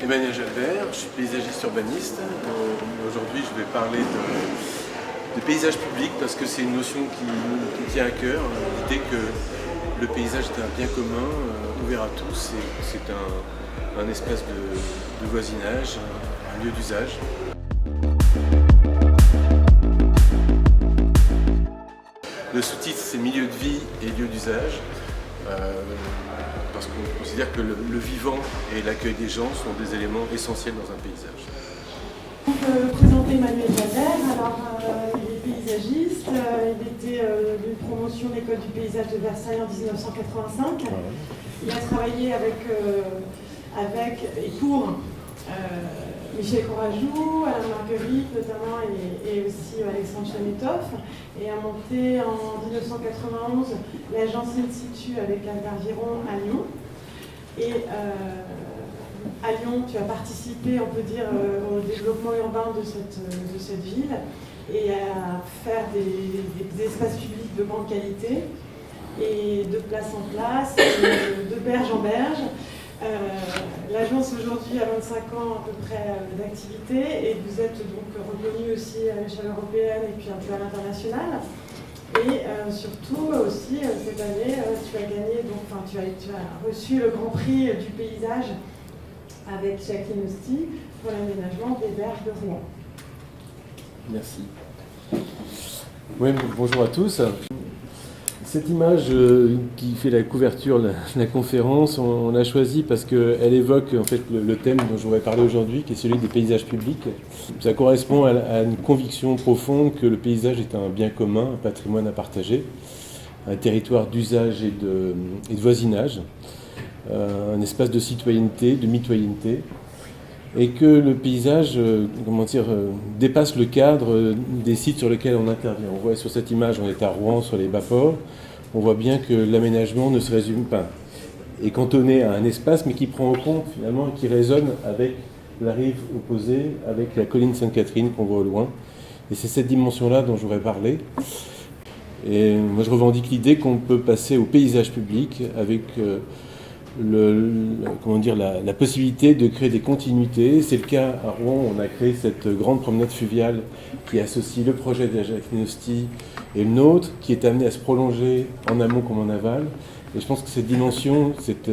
Emmanuel Jalbert, je suis paysagiste urbaniste. Aujourd'hui, je vais parler de paysage public parce que c'est une notion qui me tient à cœur. L'idée que le paysage est un bien commun, ouvert à tous. C'est un espace de voisinage, un lieu d'usage. Le sous-titre, c'est milieu de vie et lieu d'usage. Parce qu'on considère que le vivant et l'accueil des gens sont des éléments essentiels dans un paysage. On peut présenter Emmanuel Jalbert. Alors, il est paysagiste, il était d'une promotion de l'école du paysage de Versailles en 1985. Il a travaillé avec et pour Michel Courajou, Alain Marguerite notamment, et aussi Alexandre Chametov, et a monté en 1991 l'agence In Situ avec Albert Viron à Lyon. Et à Lyon, tu as participé, on peut dire, au développement urbain de cette ville et à faire des espaces publics de grande qualité et de place en place, de berge en berge. L'agence aujourd'hui a 25 ans à peu près d'activité et vous êtes donc reconnu aussi à l'échelle européenne et puis un peu à l'international. Et surtout aussi cette année, tu as gagné, tu as reçu le Grand Prix du paysage avec Jacqueline Hosty pour l'aménagement des berges de Rouen. Merci. Oui, bonjour à tous. Cette image qui fait la couverture de la conférence, on l'a choisie parce qu'elle évoque en fait le thème dont je voudrais parler aujourd'hui, qui est celui des paysages publics. Ça correspond à une conviction profonde que le paysage est un bien commun, un patrimoine à partager, un territoire d'usage et de voisinage, un espace de citoyenneté, de mitoyenneté, et que le paysage dépasse le cadre des sites sur lesquels on intervient. On voit sur cette image, on est à Rouen, sur les bas-ports. On voit bien que l'aménagement ne se résume pas, est cantonné à un espace, mais qui prend en compte finalement et qui résonne avec la rive opposée, avec la colline Sainte-Catherine qu'on voit au loin. Et c'est cette dimension-là dont je voudrais parler. Et moi, je revendique l'idée qu'on peut passer au paysage public avec la possibilité de créer des continuités. C'est le cas à Rouen, on a créé cette grande promenade fluviale qui associe le projet de Jacqueline Hosty et le nôtre, qui est amené à se prolonger en amont comme en aval. Et je pense que cette dimension, cette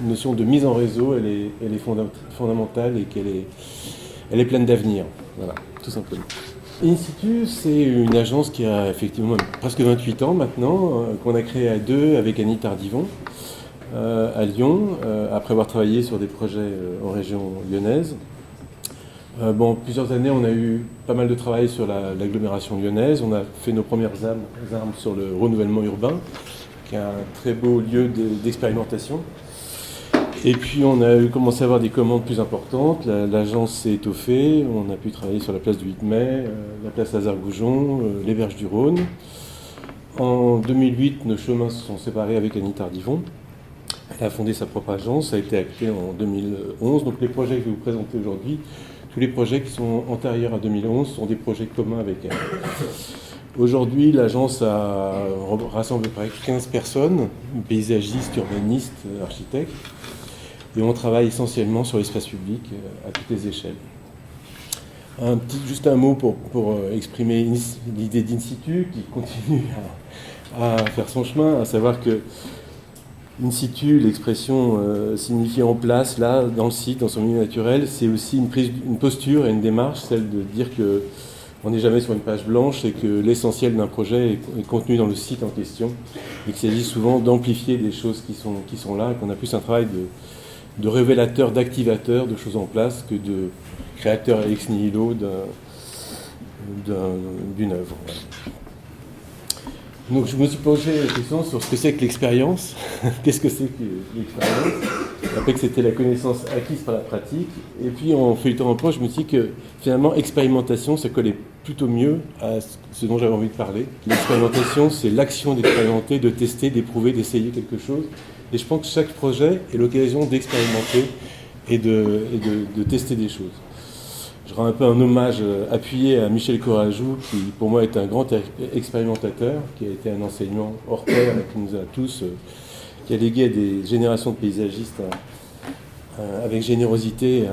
notion de mise en réseau, elle est fondamentale et elle est pleine d'avenir. Voilà, tout simplement. In Situ, c'est une agence qui a effectivement presque 28 ans maintenant, qu'on a créée à deux avec Annie Tardivon. À Lyon, après avoir travaillé sur des projets en région lyonnaise. Plusieurs années, on a eu pas mal de travail sur l'agglomération lyonnaise. On a fait nos premières armes sur le renouvellement urbain, qui est un très beau lieu d'expérimentation. Et puis, on a commencé à avoir des commandes plus importantes. L'agence s'est étoffée. On a pu travailler sur la place du 8 mai, la place Lazare-Goujon, les berges du Rhône. En 2008, nos chemins se sont séparés avec Annie Tardivon. Elle a fondé sa propre agence, ça a été acté en 2011. Donc les projets que je vais vous présenter aujourd'hui, tous les projets qui sont antérieurs à 2011 sont des projets communs avec elle. Aujourd'hui, l'agence rassemble à peu près 15 personnes, paysagistes, urbanistes, architectes, et on travaille essentiellement sur l'espace public à toutes les échelles. Juste un mot pour exprimer l'idée d'In Situ qui continue à faire son chemin, à savoir que In situ, l'expression signifie en place, là, dans le site, dans son milieu naturel, c'est aussi une posture et une démarche, celle de dire qu'on n'est jamais sur une page blanche et que l'essentiel d'un projet est contenu dans le site en question et qu'il s'agit souvent d'amplifier des choses qui sont là et qu'on a plus un travail de révélateur, d'activateur de choses en place que de créateur ex nihilo d'une œuvre. Donc je me suis posé la question sur ce que c'est que l'expérience. Qu'est-ce que c'est que l'expérience? Après que c'était la connaissance acquise par la pratique. Et puis en feuilletant un peu, je me suis dit que finalement expérimentation, ça collait plutôt mieux à ce dont j'avais envie de parler. L'expérimentation, c'est l'action d'expérimenter, de tester, d'éprouver, d'essayer quelque chose. Et je pense que chaque projet est l'occasion d'expérimenter et de tester des choses. Je rends un peu un hommage appuyé à Michel Courajou, qui pour moi est un grand expérimentateur, qui a été un enseignant hors pair et qui nous a tous, qui a légué à des générations de paysagistes avec générosité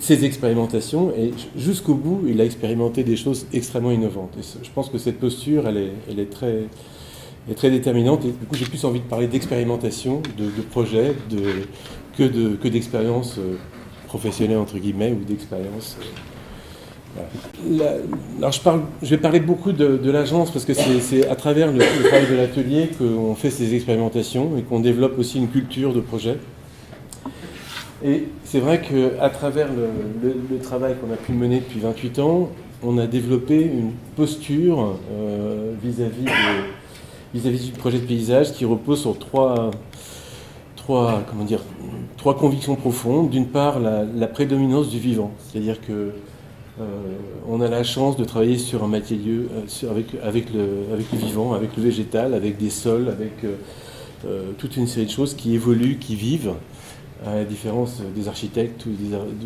ses expérimentations, et jusqu'au bout, il a expérimenté des choses extrêmement innovantes. Et je pense que cette posture, elle est très déterminante, et du coup, j'ai plus envie de parler d'expérimentation, de projet, que d'expérience professionnelle, entre guillemets, ou d'expérience... Alors je vais parler beaucoup de l'agence, parce que c'est à travers le travail de l'atelier qu'on fait ces expérimentations et qu'on développe aussi une culture de projet. Et c'est vrai qu'à travers le travail qu'on a pu mener depuis 28 ans, on a développé une posture vis-à-vis du projet de paysage qui repose sur trois convictions profondes. D'une part, la prédominance du vivant, c'est-à-dire que on a la chance de travailler sur un matériau avec le vivant, avec le végétal, avec des sols, avec toute une série de choses qui évoluent, qui vivent, à la différence des architectes ou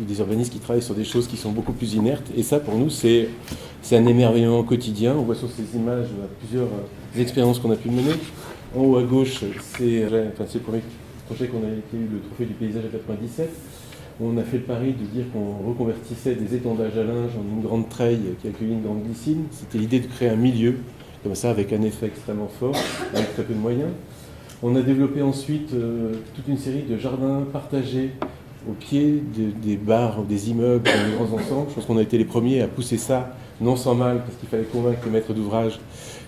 des urbanistes qui travaillent sur des choses qui sont beaucoup plus inertes. Et ça, pour nous, c'est un émerveillement quotidien. On voit sur ces images plusieurs expériences qu'on a pu mener. En haut à gauche, c'est le premier projet qu'on a eu le trophée du paysage à 97. On a fait le pari de dire qu'on reconvertissait des étendages à linge en une grande treille qui accueillait une grande glycine. C'était l'idée de créer un milieu, comme ça, avec un effet extrêmement fort, avec très peu de moyens. On a développé ensuite toute une série de jardins partagés au pied des bars, des immeubles, des grands ensembles. Je pense qu'on a été les premiers à pousser ça, non sans mal, parce qu'il fallait convaincre le maître d'ouvrage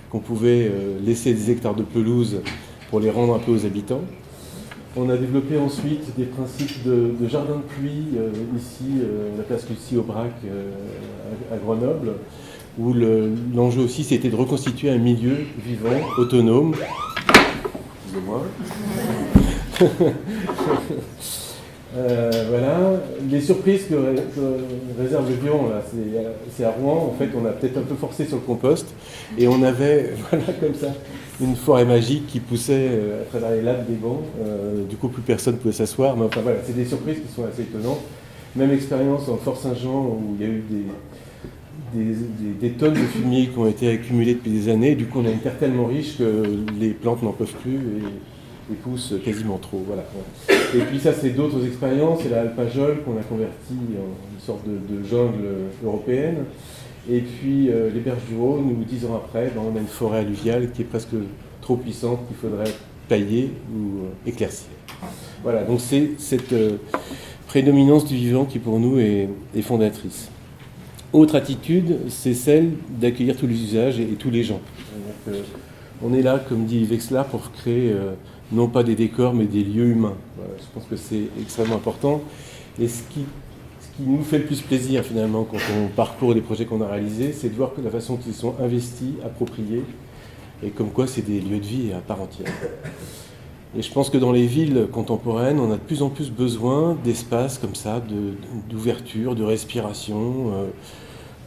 qu'on pouvait laisser des hectares de pelouse pour les rendre un peu aux habitants. On a développé ensuite des principes de jardin de pluie, ici, la place Lucie Aubrac à Grenoble, où l'enjeu aussi c'était de reconstituer un milieu vivant, autonome. Excusez-moi. Voilà. Les surprises que réserve le Vion, là, c'est à Rouen. En fait, on a peut-être un peu forcé sur le compost, et on avait, voilà, comme ça, une forêt magique qui poussait à travers les lattes des bancs. Du coup, plus personne ne pouvait s'asseoir. Mais enfin, voilà, c'est des surprises qui sont assez étonnantes. Même expérience en Fort-Saint-Jean, où il y a eu des tonnes de fumier qui ont été accumulées depuis des années. Du coup, on a une terre tellement riche que les plantes n'en peuvent plus et poussent quasiment trop. Voilà. Et puis ça, c'est d'autres expériences. C'est la Alpajol qu'on a convertie en une sorte de jungle européenne. Et puis les berges du Rhône, où 10 ans après, on a une forêt alluviale qui est presque trop puissante, qu'il faudrait tailler ou éclaircir. Voilà, donc c'est cette prédominance du vivant qui pour nous est fondatrice. Autre attitude, c'est celle d'accueillir tous les usages et tous les gens. On est là, comme dit Wexler, pour créer non pas des décors, mais des lieux humains. Voilà, je pense que c'est extrêmement important. Et ce qui nous fait le plus plaisir, finalement, quand on parcourt les projets qu'on a réalisés, c'est de voir que la façon qu'ils sont investis, appropriés, et comme quoi c'est des lieux de vie à part entière. Et je pense que dans les villes contemporaines, on a de plus en plus besoin d'espaces comme ça, d'ouverture, de respiration.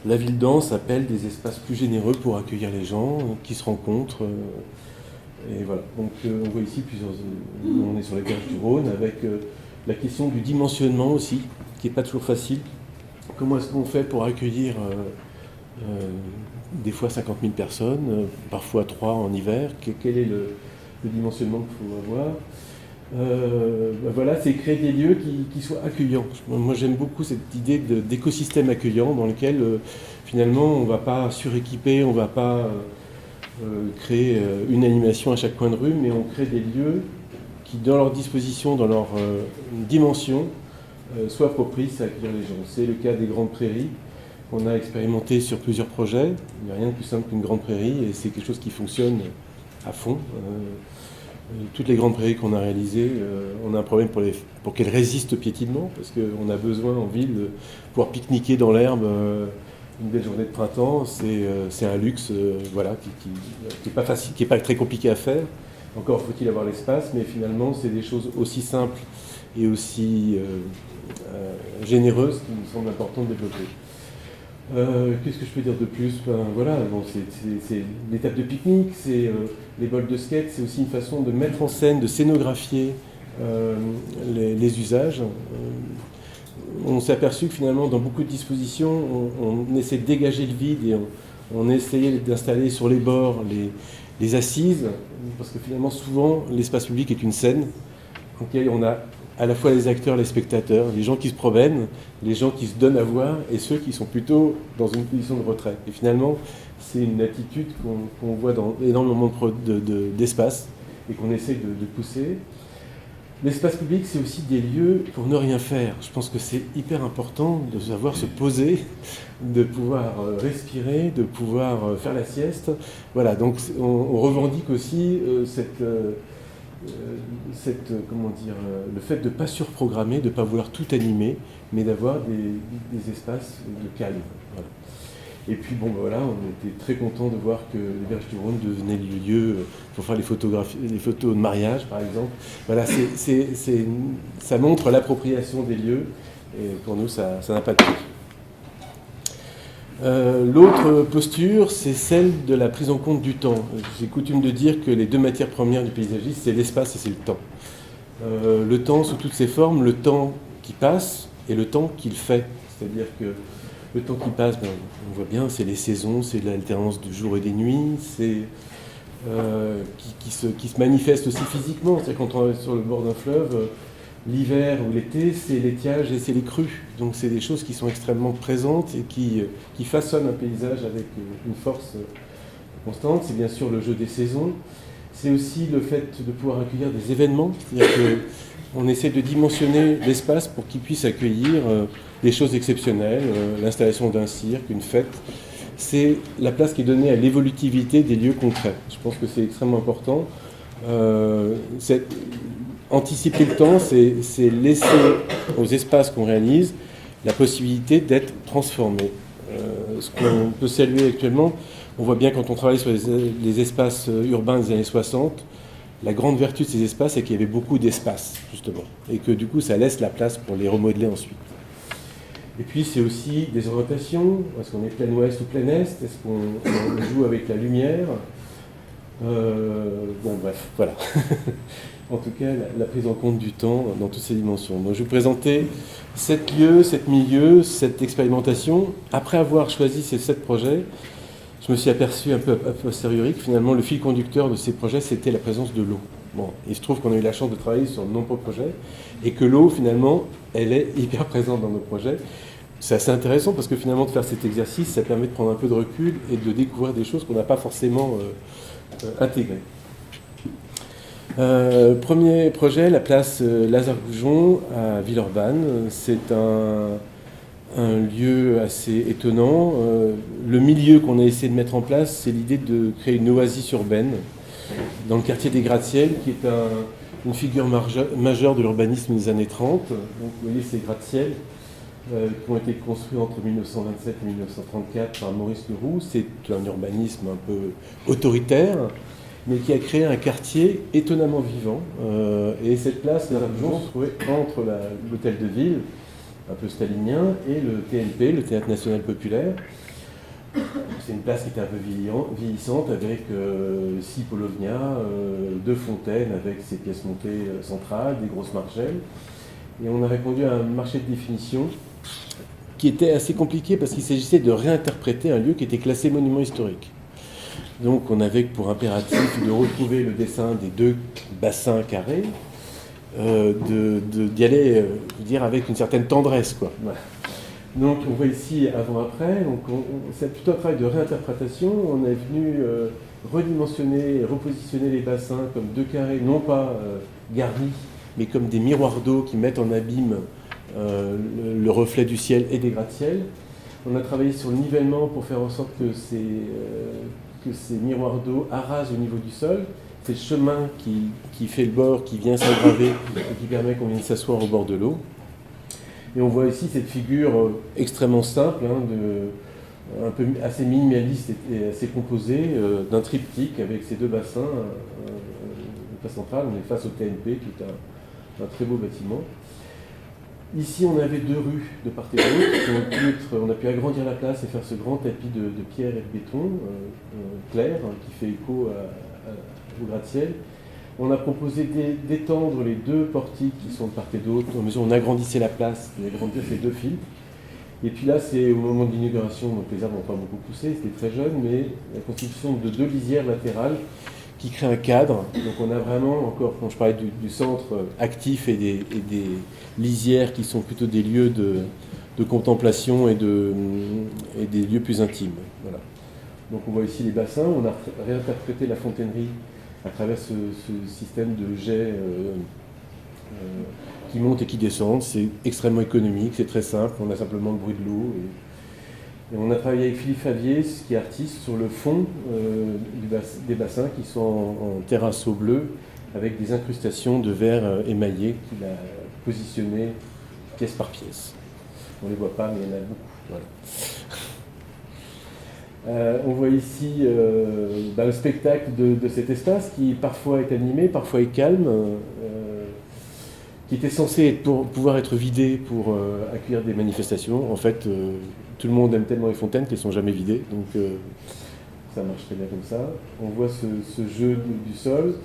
La ville dense appelle des espaces plus généreux pour accueillir les gens qui se rencontrent. Et voilà. Donc on voit ici on est sur les berges du Rhône avec la question du dimensionnement aussi, qui n'est pas toujours facile. Comment est-ce qu'on fait pour accueillir des fois 50 000 personnes, parfois 3 en hiver? Quel est le dimensionnement qu'il faut avoir? Voilà, c'est créer des lieux qui soient accueillants. Moi, j'aime beaucoup cette idée d'écosystème accueillant dans lequel, finalement, on ne va pas suréquiper, on ne va pas créer une animation à chaque coin de rue, mais on crée des lieux qui, dans leur disposition, dans leur dimension, soient propices à accueillir les gens. C'est le cas des grandes prairies qu'on a expérimenté sur plusieurs projets. Il n'y a rien de plus simple qu'une grande prairie, et c'est quelque chose qui fonctionne à fond. Toutes les grandes prairies qu'on a réalisées, on a un problème pour qu'elles résistent au piétinement, parce qu'on a besoin en ville de pouvoir pique-niquer dans l'herbe une belle journée de printemps. C'est un luxe voilà, qui n'est pas facile, qui n'est pas très compliqué à faire. Encore faut-il avoir l'espace, mais finalement c'est des choses aussi simples et aussi généreuses qui me semblent importantes de développer. Qu'est-ce que je peux dire de plus? Voilà, bon, c'est l'étape de pique-nique, c'est les bols de skate, c'est aussi une façon de mettre en scène, de scénographier les usages. On s'est aperçu que finalement, dans beaucoup de dispositions, on essaie de dégager le vide et on essayait d'installer sur les bords les assises, parce que finalement, souvent, l'espace public est une scène auquel on a à la fois les acteurs, les spectateurs, les gens qui se promènent, les gens qui se donnent à voir et ceux qui sont plutôt dans une position de retrait. Et finalement, c'est une attitude qu'on voit dans énormément d'espace et qu'on essaie de pousser. L'espace public, c'est aussi des lieux pour ne rien faire. Je pense que c'est hyper important de savoir se poser, de pouvoir respirer, de pouvoir faire la sieste. Voilà, donc on revendique aussi le fait de ne pas surprogrammer, de ne pas vouloir tout animer, mais d'avoir des espaces de calme. Voilà. Et puis voilà, on était très contents de voir que les Berges du Rhône devenaient le lieu pour faire les photos de mariage, par exemple. Voilà, ça montre l'appropriation des lieux, et pour nous, ça n'a pas de prix. L'autre posture, c'est celle de la prise en compte du temps. J'ai coutume de dire que les deux matières premières du paysagiste, c'est l'espace et c'est le temps. Le temps sous toutes ses formes, le temps qui passe et le temps qu'il fait. C'est-à-dire que le temps qui passe, on voit bien, c'est les saisons, c'est l'alternance du jour et des nuits, c'est qui se manifeste aussi physiquement. C'est quand on est sur le bord d'un fleuve, l'hiver ou l'été, c'est l'étiage et c'est les crues. Donc c'est des choses qui sont extrêmement présentes et qui façonnent un paysage avec une force constante. C'est bien sûr le jeu des saisons. C'est aussi le fait de pouvoir accueillir des événements. C'est-à-dire qu'on essaie de dimensionner l'espace pour qu'il puisse accueillir des choses exceptionnelles, l'installation d'un cirque, une fête. C'est la place qui est donnée à l'évolutivité des lieux concrets. Je pense que c'est extrêmement important. Anticiper le temps, c'est laisser aux espaces qu'on réalise la possibilité d'être transformés. Ce qu'on peut saluer actuellement, on voit bien quand on travaille sur les espaces urbains des années 60, la grande vertu de ces espaces, c'est qu'il y avait beaucoup d'espace, justement, et que du coup, ça laisse la place pour les remodeler ensuite. Et puis, c'est aussi des orientations. Est-ce qu'on est plein ouest ou plein est? Est-ce qu'on joue avec la lumière? Bref, voilà. En tout cas, la prise en compte du temps dans toutes ses dimensions. Donc, je vais vous présenter 7 lieux, 7 milieux, cette expérimentation. Après avoir choisi ces 7 projets, je me suis aperçu un peu a posteriori que finalement, le fil conducteur de ces projets, c'était la présence de l'eau. Bon, il se trouve qu'on a eu la chance de travailler sur de nombreux projets et que l'eau, finalement, elle est hyper présente dans nos projets. C'est assez intéressant parce que finalement, de faire cet exercice, ça permet de prendre un peu de recul et de découvrir des choses qu'on n'a pas forcément intégrées. Premier projet, la place Lazare-Goujon à Villeurbanne. C'est un lieu assez étonnant. Le milieu qu'on a essayé de mettre en place, c'est l'idée de créer une oasis urbaine dans le quartier des gratte-ciels, qui est une figure majeure de l'urbanisme des années 30. Donc, vous voyez ces gratte-ciels qui ont été construits entre 1927 et 1934 par Maurice Leroux. C'est un urbanisme un peu autoritaire, mais qui a créé un quartier étonnamment vivant. Et cette place, Lazare-Goujon, se trouvait entre l'hôtel de ville, un peu stalinien, et le TNP, le Théâtre National Populaire. C'est une place qui était un peu vieillissante, avec 6 Polovnia, 2 fontaines avec ses pièces montées centrales, des grosses margelles. Et on a répondu à un marché de définition qui était assez compliqué parce qu'il s'agissait de réinterpréter un lieu qui était classé monument historique. Donc on avait pour impératif de retrouver le dessin des 2 bassins carrés, d'y aller, avec une certaine tendresse, quoi. Voilà. Donc on voit ici avant-après, donc c'est plutôt un travail de réinterprétation. On est venu redimensionner, repositionner les bassins comme 2 carrés, non pas garnis, mais comme des miroirs d'eau qui mettent en abîme le reflet du ciel et des gratte-ciels. On a travaillé sur le nivellement pour faire en sorte que ces miroirs d'eau arrasent au niveau du sol. C'est le chemin qui fait le bord, qui vient s'aggraver et qui permet qu'on vienne s'asseoir au bord de l'eau. Et on voit ici cette figure extrêmement simple, un peu assez minimaliste et assez composée, d'un triptyque avec ces 2 bassins. La place centrale, on est face au TNP, qui est un très beau bâtiment. Ici, on avait 2 rues de part et d'autre. On a pu agrandir la place et faire ce grand tapis de pierre et de béton clair, qui fait écho au gratte-ciel. On a proposé d'étendre les 2 portiques qui sont de part et d'autre. En mesure, on agrandissait la place, on agrandissait ces 2 fils. Et puis là, c'est au moment de l'inauguration, donc les arbres n'ont pas beaucoup poussé, c'était très jeune, mais la constitution de 2 lisières latérales qui crée un cadre. Donc on a vraiment, encore quand je parlais du centre actif et des lisières qui sont plutôt des lieux de contemplation et des lieux plus intimes. Voilà. Donc on voit ici les bassins, on a réinterprété la fontainerie à travers ce système de jets qui montent et qui descendent. C'est extrêmement économique, c'est très simple, on a simplement le bruit de l'eau. Et on a travaillé avec Philippe Favier, qui est artiste, sur le fond des bassins qui sont en terrasseau bleu avec des incrustations de verre émaillé qu'il a positionné pièce par pièce. On ne les voit pas, mais il y en a beaucoup. Voilà. On voit ici le spectacle de cet espace qui parfois est animé, parfois est calme, qui était censé pouvoir être vidé pour accueillir des manifestations. En fait, tout le monde aime tellement les fontaines qu'elles ne sont jamais vidées, donc ça marche très bien comme ça. On voit ce jeu du sol.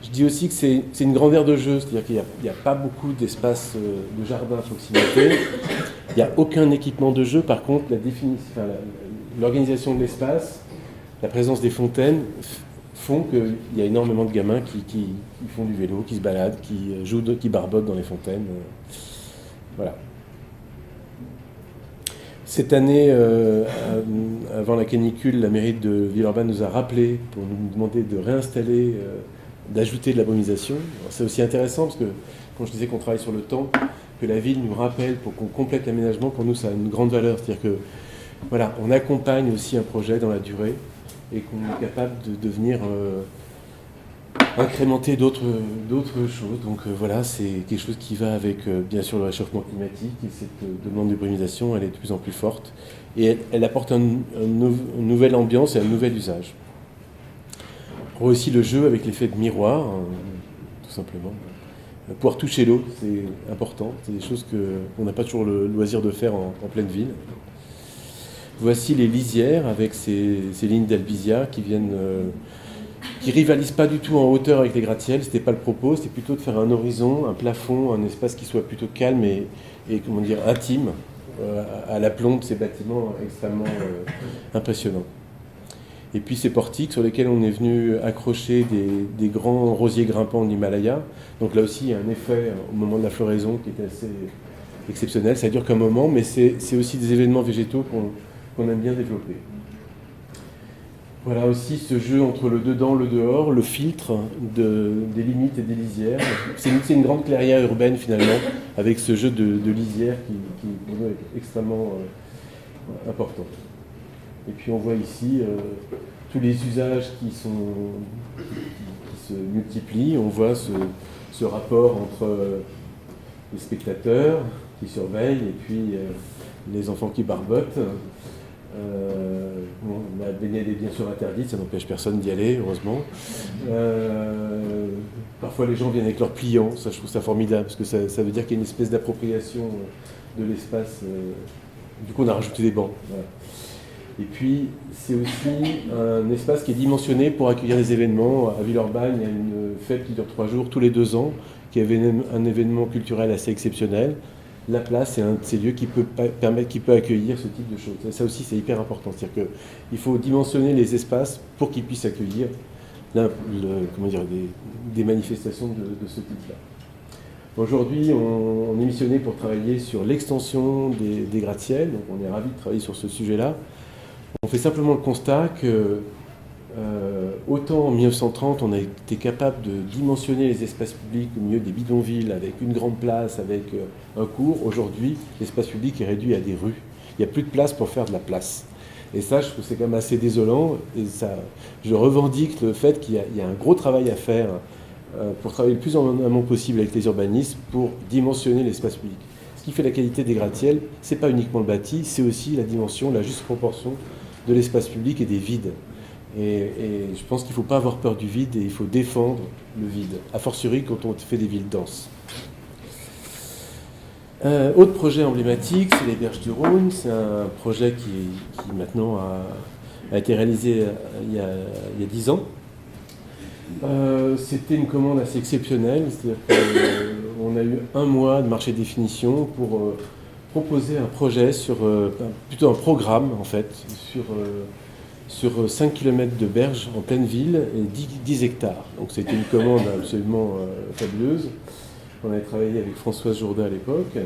Je dis aussi que c'est une grande aire de jeu, c'est-à-dire qu'il n'y a pas beaucoup d'espace de jardin à proximité. Il n'y a aucun équipement de jeu. Par contre, l'organisation de l'espace, la présence des fontaines font qu'il y a énormément de gamins qui font du vélo, qui se baladent, qui jouent, qui barbotent dans les fontaines. Voilà. Cette année, avant la canicule, la mairie de Villeurbanne nous a rappelé pour nous demander de réinstaller, d'ajouter de la brumisation. C'est aussi intéressant parce que, quand je disais qu'on travaille sur le temps, que la ville nous rappelle pour qu'on complète l'aménagement, pour nous ça a une grande valeur. C'est-à-dire que voilà, on accompagne aussi un projet dans la durée et qu'on est capable de venir incrémenter d'autres choses. Donc voilà, c'est quelque chose qui va avec bien sûr le réchauffement climatique et cette demande de brumisation, elle est de plus en plus forte et elle apporte une nouvelle ambiance et un nouvel usage. On voit aussi le jeu avec l'effet de miroir, tout simplement. Pouvoir toucher l'eau, c'est important. C'est des choses qu'on n'a pas toujours le loisir de faire en pleine ville. Voici les lisières avec ces lignes d'albizia qui viennent, qui rivalisent pas du tout en hauteur avec les gratte-ciels. C'était pas le propos, c'était plutôt de faire un horizon, un plafond, un espace qui soit plutôt calme et comment dire, intime, à l'aplomb de ces bâtiments extrêmement impressionnants. Et puis ces portiques sur lesquels on est venu accrocher des grands rosiers grimpants de l'Himalaya. Donc là aussi, il y a un effet au moment de la floraison qui est assez exceptionnel. Ça dure qu'un moment, mais c'est aussi des événements végétaux qu'on aime bien développer. Voilà aussi ce jeu entre le dedans, le dehors, le filtre des limites et des lisières. C'est une grande clairière urbaine finalement, avec ce jeu de lisières qui est extrêmement important. Et puis on voit ici tous les usages qui se multiplient. On voit ce rapport entre les spectateurs qui surveillent et puis les enfants qui barbotent. La baignade est bien sûr interdite, ça n'empêche personne d'y aller, heureusement. Parfois les gens viennent avec leurs pliants, ça je trouve ça formidable, parce que ça veut dire qu'il y a une espèce d'appropriation de l'espace. Du coup on a rajouté des bancs. Voilà. Et puis, c'est aussi un espace qui est dimensionné pour accueillir des événements. À Villeurbanne, il y a une fête qui dure 3 jours tous les 2 ans, qui est un événement culturel assez exceptionnel. La place, c'est un de ces lieux qui peut accueillir ce type de choses. Et ça aussi, c'est hyper important. C'est-à-dire qu'il faut dimensionner les espaces pour qu'ils puissent accueillir des manifestations de ce type-là. Aujourd'hui, on est missionné pour travailler sur l'extension des gratte-ciels. Donc, on est ravis de travailler sur ce sujet-là. On fait simplement le constat que, autant en 1930, on a été capable de dimensionner les espaces publics au milieu des bidonvilles, avec une grande place, avec un cours. Aujourd'hui, l'espace public est réduit à des rues. Il n'y a plus de place pour faire de la place. Et ça, je trouve que c'est quand même assez désolant. Et ça, je revendique le fait qu'il y a un gros travail à faire pour travailler le plus en amont possible avec les urbanistes pour dimensionner l'espace public. Ce qui fait la qualité des gratte-ciels, ce n'est pas uniquement le bâti, c'est aussi la dimension, la juste proportion de l'espace public et des vides. Et je pense qu'il ne faut pas avoir peur du vide et il faut défendre le vide, a fortiori quand on fait des villes denses. Autre projet emblématique, c'est les Berges du Rhône. C'est un projet qui maintenant a été réalisé il y a 10 ans. C'était une commande assez exceptionnelle, c'est-à-dire qu'on a eu 1 mois de marché de définition pour proposer un projet sur, plutôt un programme en fait, sur sur 5 km de berge en pleine ville et 10 hectares. Donc c'était une commande absolument fabuleuse. On avait travaillé avec Françoise Jourdain à l'époque.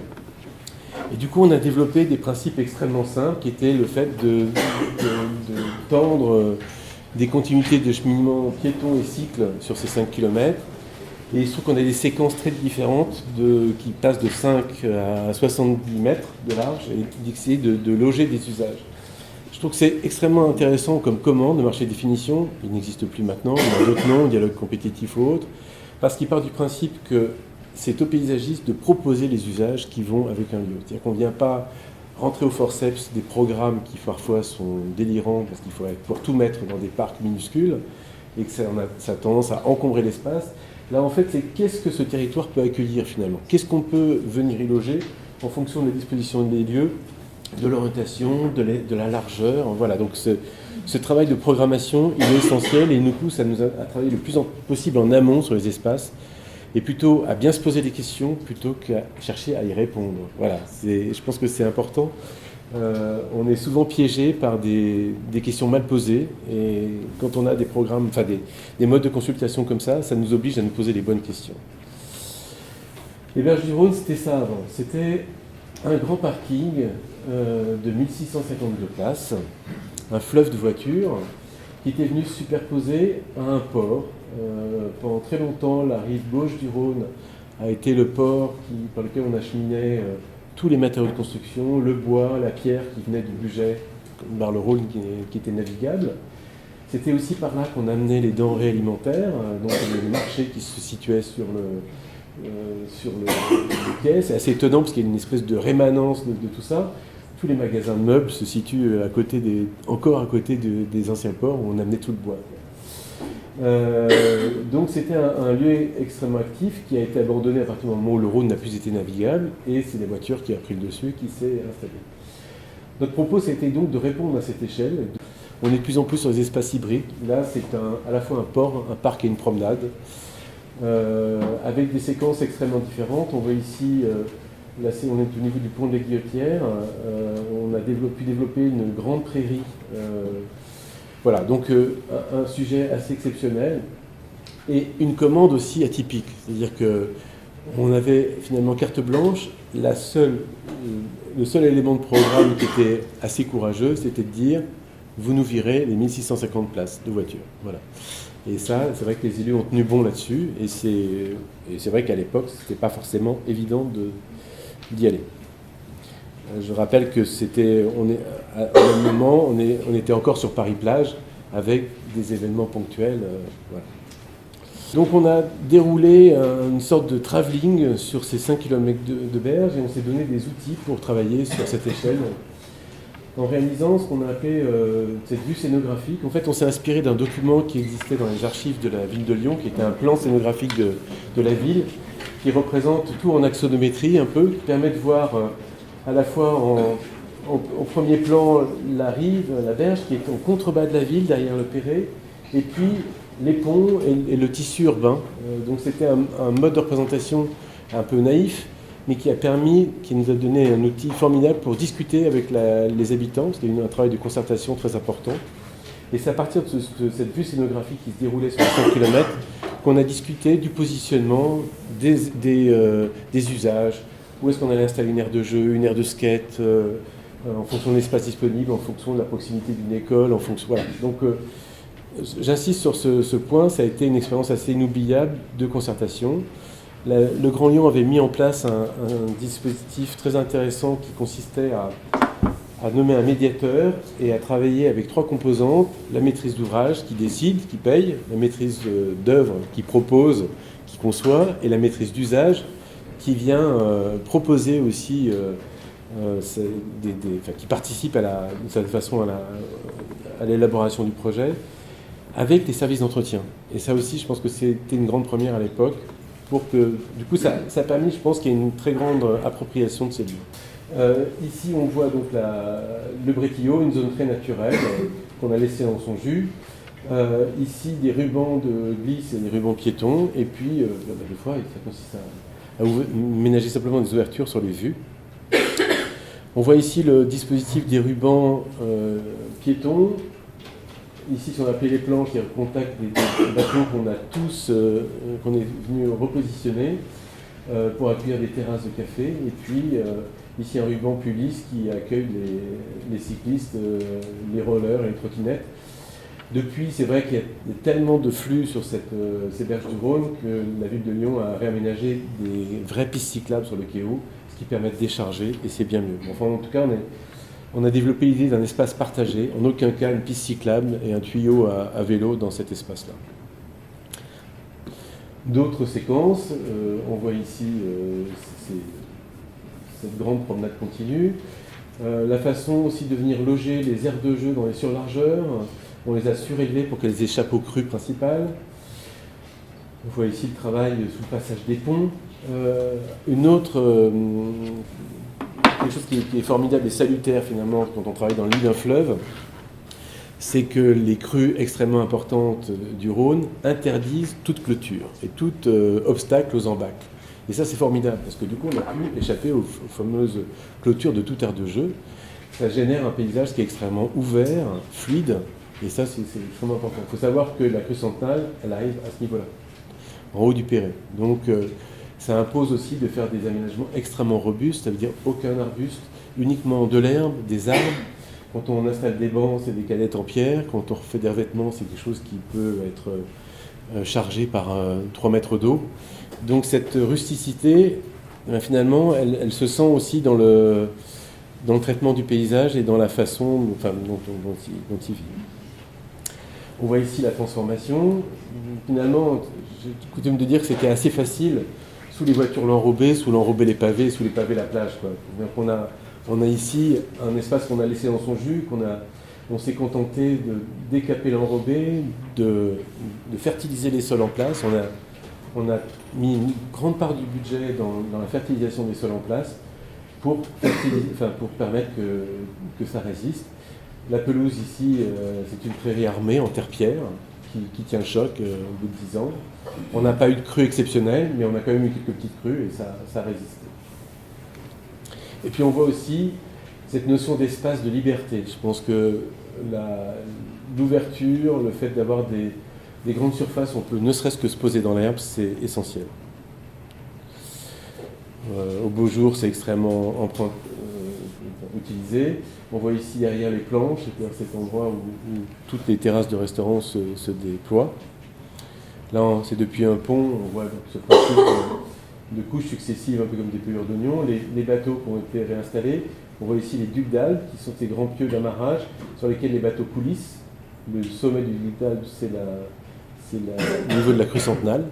Et du coup, on a développé des principes extrêmement simples qui étaient le fait de tendre des continuités de cheminement piéton et cycle sur ces 5 km. Et il se trouve qu'on a des séquences très différentes qui passent de 5 à 70 mètres de large et d'essayer de loger des usages. Je trouve que c'est extrêmement intéressant comme commande de marché de définition. Il n'existe plus maintenant, il y a d'autres noms, dialogue compétitif ou autre, parce qu'il part du principe que c'est aux paysagistes de proposer les usages qui vont avec un lieu. C'est-à-dire qu'on ne vient pas rentrer au forceps des programmes qui parfois sont délirants parce qu'il faut pouvoir tout mettre dans des parcs minuscules et que ça a tendance à encombrer l'espace. Là, en fait, c'est qu'est-ce que ce territoire peut accueillir finalement? Qu'est-ce qu'on peut venir y loger en fonction de la disposition des lieux, de l'orientation, de la largeur. Voilà, donc ce travail de programmation, il est essentiel et du coup, ça nous a travaillé le plus possible en amont sur les espaces et plutôt à bien se poser des questions plutôt qu'à chercher à y répondre. Voilà, je pense que c'est important. On est souvent piégé par des questions mal posées et quand on a des programmes, enfin des modes de consultation comme ça nous oblige à nous poser les bonnes questions. Les Berges du Rhône, c'était ça avant. C'était un grand parking de 1652 places, un fleuve de voitures qui était venu se superposer à un port. Pendant très longtemps, la rive gauche du Rhône a été le port par lequel on acheminait tous les matériaux de construction, le bois, la pierre qui venait du Bugey, par le Rhône qui était navigable. C'était aussi par là qu'on amenait les denrées alimentaires, donc le marché qui se situait sur le quai. C'est assez étonnant parce qu'il y a une espèce de rémanence de tout ça. Tous les magasins de meubles se situent encore à côté des anciens ports où on amenait tout le bois. Donc c'était un lieu extrêmement actif qui a été abandonné à partir du moment où le Rhône n'a plus été navigable et c'est la voiture qui a pris le dessus et qui s'est installée. Notre propos, c'était donc de répondre à cette échelle. On est de plus en plus sur les espaces hybrides. Là, c'est à la fois un port, un parc et une promenade, avec des séquences extrêmement différentes. On voit ici, là, on est au niveau du pont de la Guillotière. On a pu développer une grande prairie. Voilà, donc un sujet assez exceptionnel et une commande aussi atypique. C'est-à-dire qu'on avait finalement carte blanche. Le seul élément de programme qui était assez courageux, c'était de dire vous nous virez les 1650 places de voitures. Voilà. Et ça, c'est vrai que les élus ont tenu bon là-dessus et c'est vrai qu'à l'époque, ce n'était pas forcément évident d'y aller. Je rappelle que à un moment, on était encore sur Paris-Plage avec des événements ponctuels. Voilà. Donc on a déroulé une sorte de travelling sur ces 5 km de berge et on s'est donné des outils pour travailler sur cette échelle en réalisant ce qu'on a appelé cette vue scénographique. En fait, on s'est inspiré d'un document qui existait dans les archives de la ville de Lyon, qui était un plan scénographique de la ville, qui représente tout en axonométrie un peu, qui permet de voir à la fois en premier plan la rive, la berge qui est en contrebas de la ville, derrière le Perret, et puis les ponts et le tissu urbain. Donc c'était un mode de représentation un peu naïf, mais qui nous a donné un outil formidable pour discuter avec les habitants, parce qu'il y a eu un travail de concertation très important. Et c'est à partir de cette vue scénographique qui se déroulait sur 5 km qu'on a discuté du positionnement, des usages, où est-ce qu'on allait installer une aire de jeu, une aire de skate, en fonction de l'espace disponible, en fonction de la proximité d'une école, en fonction. Voilà. Donc j'insiste sur ce point, ça a été une expérience assez inoubliable de concertation. Le Grand Lyon avait mis en place un dispositif très intéressant qui consistait à nommer un médiateur et à travailler avec 3 composantes: la maîtrise d'ouvrage qui décide, qui paye, la maîtrise d'œuvre qui propose, qui conçoit, et la maîtrise d'usage qui vient proposer aussi, qui participe d'une certaine façon à l'élaboration du projet, avec les services d'entretien. Et ça aussi, je pense que c'était une grande première à l'époque, pour que, du coup, ça a permis, je pense, qu'il y ait une très grande appropriation de ces lieux. Ici, on voit donc le Bréquillot, une zone très naturelle qu'on a laissée dans son jus. Ici, des rubans de glisse et des rubans piétons. Et puis, des fois, ça consiste à ménager simplement des ouvertures sur les vues. On voit ici le dispositif des rubans piétons ici, ce qu'on appelait les planches, qui est le contact des bâtiments qu'on a tous, qu'on est venu repositionner pour accueillir des terrasses de café. Et puis, ici, un ruban Pulis qui accueille les cyclistes, les rollers et les trottinettes. Depuis, c'est vrai qu'il y a tellement de flux sur ces berges du Rhône que la ville de Lyon a réaménagé des vraies pistes cyclables sur le quai Haut, ce qui permet de décharger, et c'est bien mieux. Enfin, en tout cas, on a développé l'idée d'un espace partagé, en aucun cas une piste cyclable et un tuyau à vélo dans cet espace-là. D'autres séquences, on voit ici cette grande promenade continue, la façon aussi de venir loger les aires de jeu dans les surlargeurs. On les a surélevées pour qu'elles échappent aux crues principales. On voit ici le travail sous le passage des ponts. Quelque chose qui est formidable et salutaire finalement quand on travaille dans le lit d'un fleuve, c'est que les crues extrêmement importantes du Rhône interdisent toute clôture et tout obstacle aux embâcles. Et ça c'est formidable parce que du coup on a pu échapper aux fameuses clôtures de toute aire de jeu. Ça génère un paysage qui est extrêmement ouvert, fluide. Et ça, c'est extrêmement important. Il faut savoir que la crue centenale, elle arrive à ce niveau-là, en haut du Perret. Donc, ça impose aussi de faire des aménagements extrêmement robustes, ça veut dire aucun arbuste, uniquement de l'herbe, des arbres. Quand on installe des bancs, c'est des canettes en pierre. Quand on refait des revêtements, c'est quelque chose qui peut être chargé par 3 mètres d'eau. Donc, cette rusticité, finalement, elle se sent aussi dans le traitement du paysage et dans la façon dont il vit. On voit ici la transformation. Finalement, j'ai coutume de dire que c'était assez facile, sous les voitures l'enrobées, sous l'enrobé les pavés, sous les pavés la plage, quoi. Donc on a ici un espace qu'on a laissé dans son jus, on s'est contenté de décaper l'enrobé, de fertiliser les sols en place. On a mis une grande part du budget dans la fertilisation des sols en place pour permettre que ça résiste. La pelouse ici, c'est une prairie armée en terre-pierre qui tient le choc au bout de 10 ans. On n'a pas eu de crue exceptionnelle, mais on a quand même eu quelques petites crues et ça a résisté. Et puis on voit aussi cette notion d'espace de liberté. Je pense que l'ouverture, le fait d'avoir des grandes surfaces, on peut ne serait-ce que se poser dans l'herbe, c'est essentiel. Au beau jour, c'est extrêmement utilisé. On voit ici derrière les planches, c'est-à-dire cet endroit où toutes les terrasses de restaurants se déploient. Là, c'est depuis un pont, on voit ce principe de couches successives, un peu comme des pelures d'oignons. Les bateaux qui ont été réinstallés. On voit ici les ducs d'Albe, qui sont ces grands pieux d'amarrage sur lesquels les bateaux coulissent. Le sommet du duc d'Albe, c'est le niveau de la crue centenale.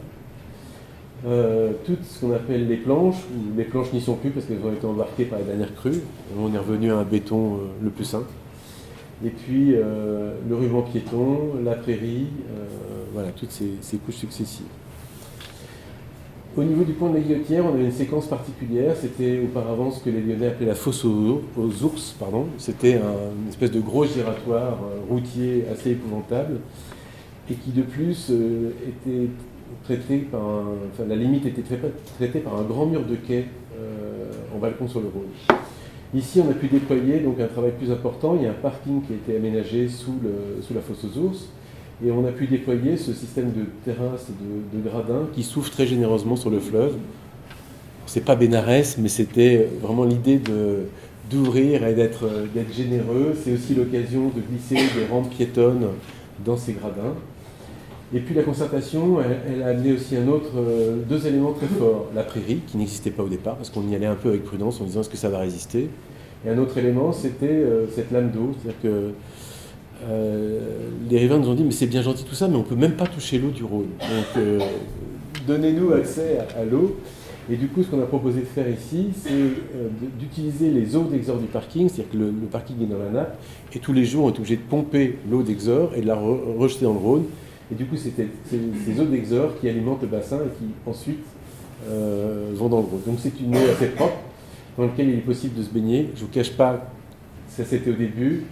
Tout ce qu'on appelle les planches n'y sont plus parce qu'elles ont été embarquées par les dernières crues. On est revenu à un béton le plus simple. Et puis le ruban piéton, la prairie, voilà, toutes ces couches successives. Au niveau du pont de la Guillotière, on avait une séquence particulière. C'était auparavant ce que les Lyonnais appelaient la fosse aux ours. C'était une espèce de gros giratoire routier assez épouvantable et qui de plus était traité la limite était traitée par un grand mur de quai en balcon sur le Rhône. Ici, on a pu déployer donc un travail plus important. Il y a un parking qui a été aménagé sous la fosse aux ours. Et on a pu déployer ce système de terrasses et de gradins qui s'ouvre très généreusement sur le fleuve. C'est pas Bénarès, mais c'était vraiment l'idée d'ouvrir et d'être généreux. C'est aussi l'occasion de glisser des rampes piétonnes dans ces gradins. Et puis la concertation, elle a amené aussi deux éléments très forts. La prairie, qui n'existait pas au départ, parce qu'on y allait un peu avec prudence en disant est-ce que ça va résister. Et un autre élément, c'était cette lame d'eau. C'est-à-dire que les riverains nous ont dit mais c'est bien gentil tout ça, mais on ne peut même pas toucher l'eau du Rhône. Donc donnez-nous accès à l'eau. Et du coup, ce qu'on a proposé de faire ici, c'est d'utiliser les eaux d'exor du parking, c'est-à-dire que le parking est dans la nappe, et tous les jours, on est obligé de pomper l'eau d'exor et de la rejeter dans le Rhône. Et du coup, c'était ces eau d'exor qui alimentent le bassin et qui ensuite vont dans le Rhône. Donc c'est une eau assez propre, dans laquelle il est possible de se baigner. Je ne vous cache pas, ça c'était au début.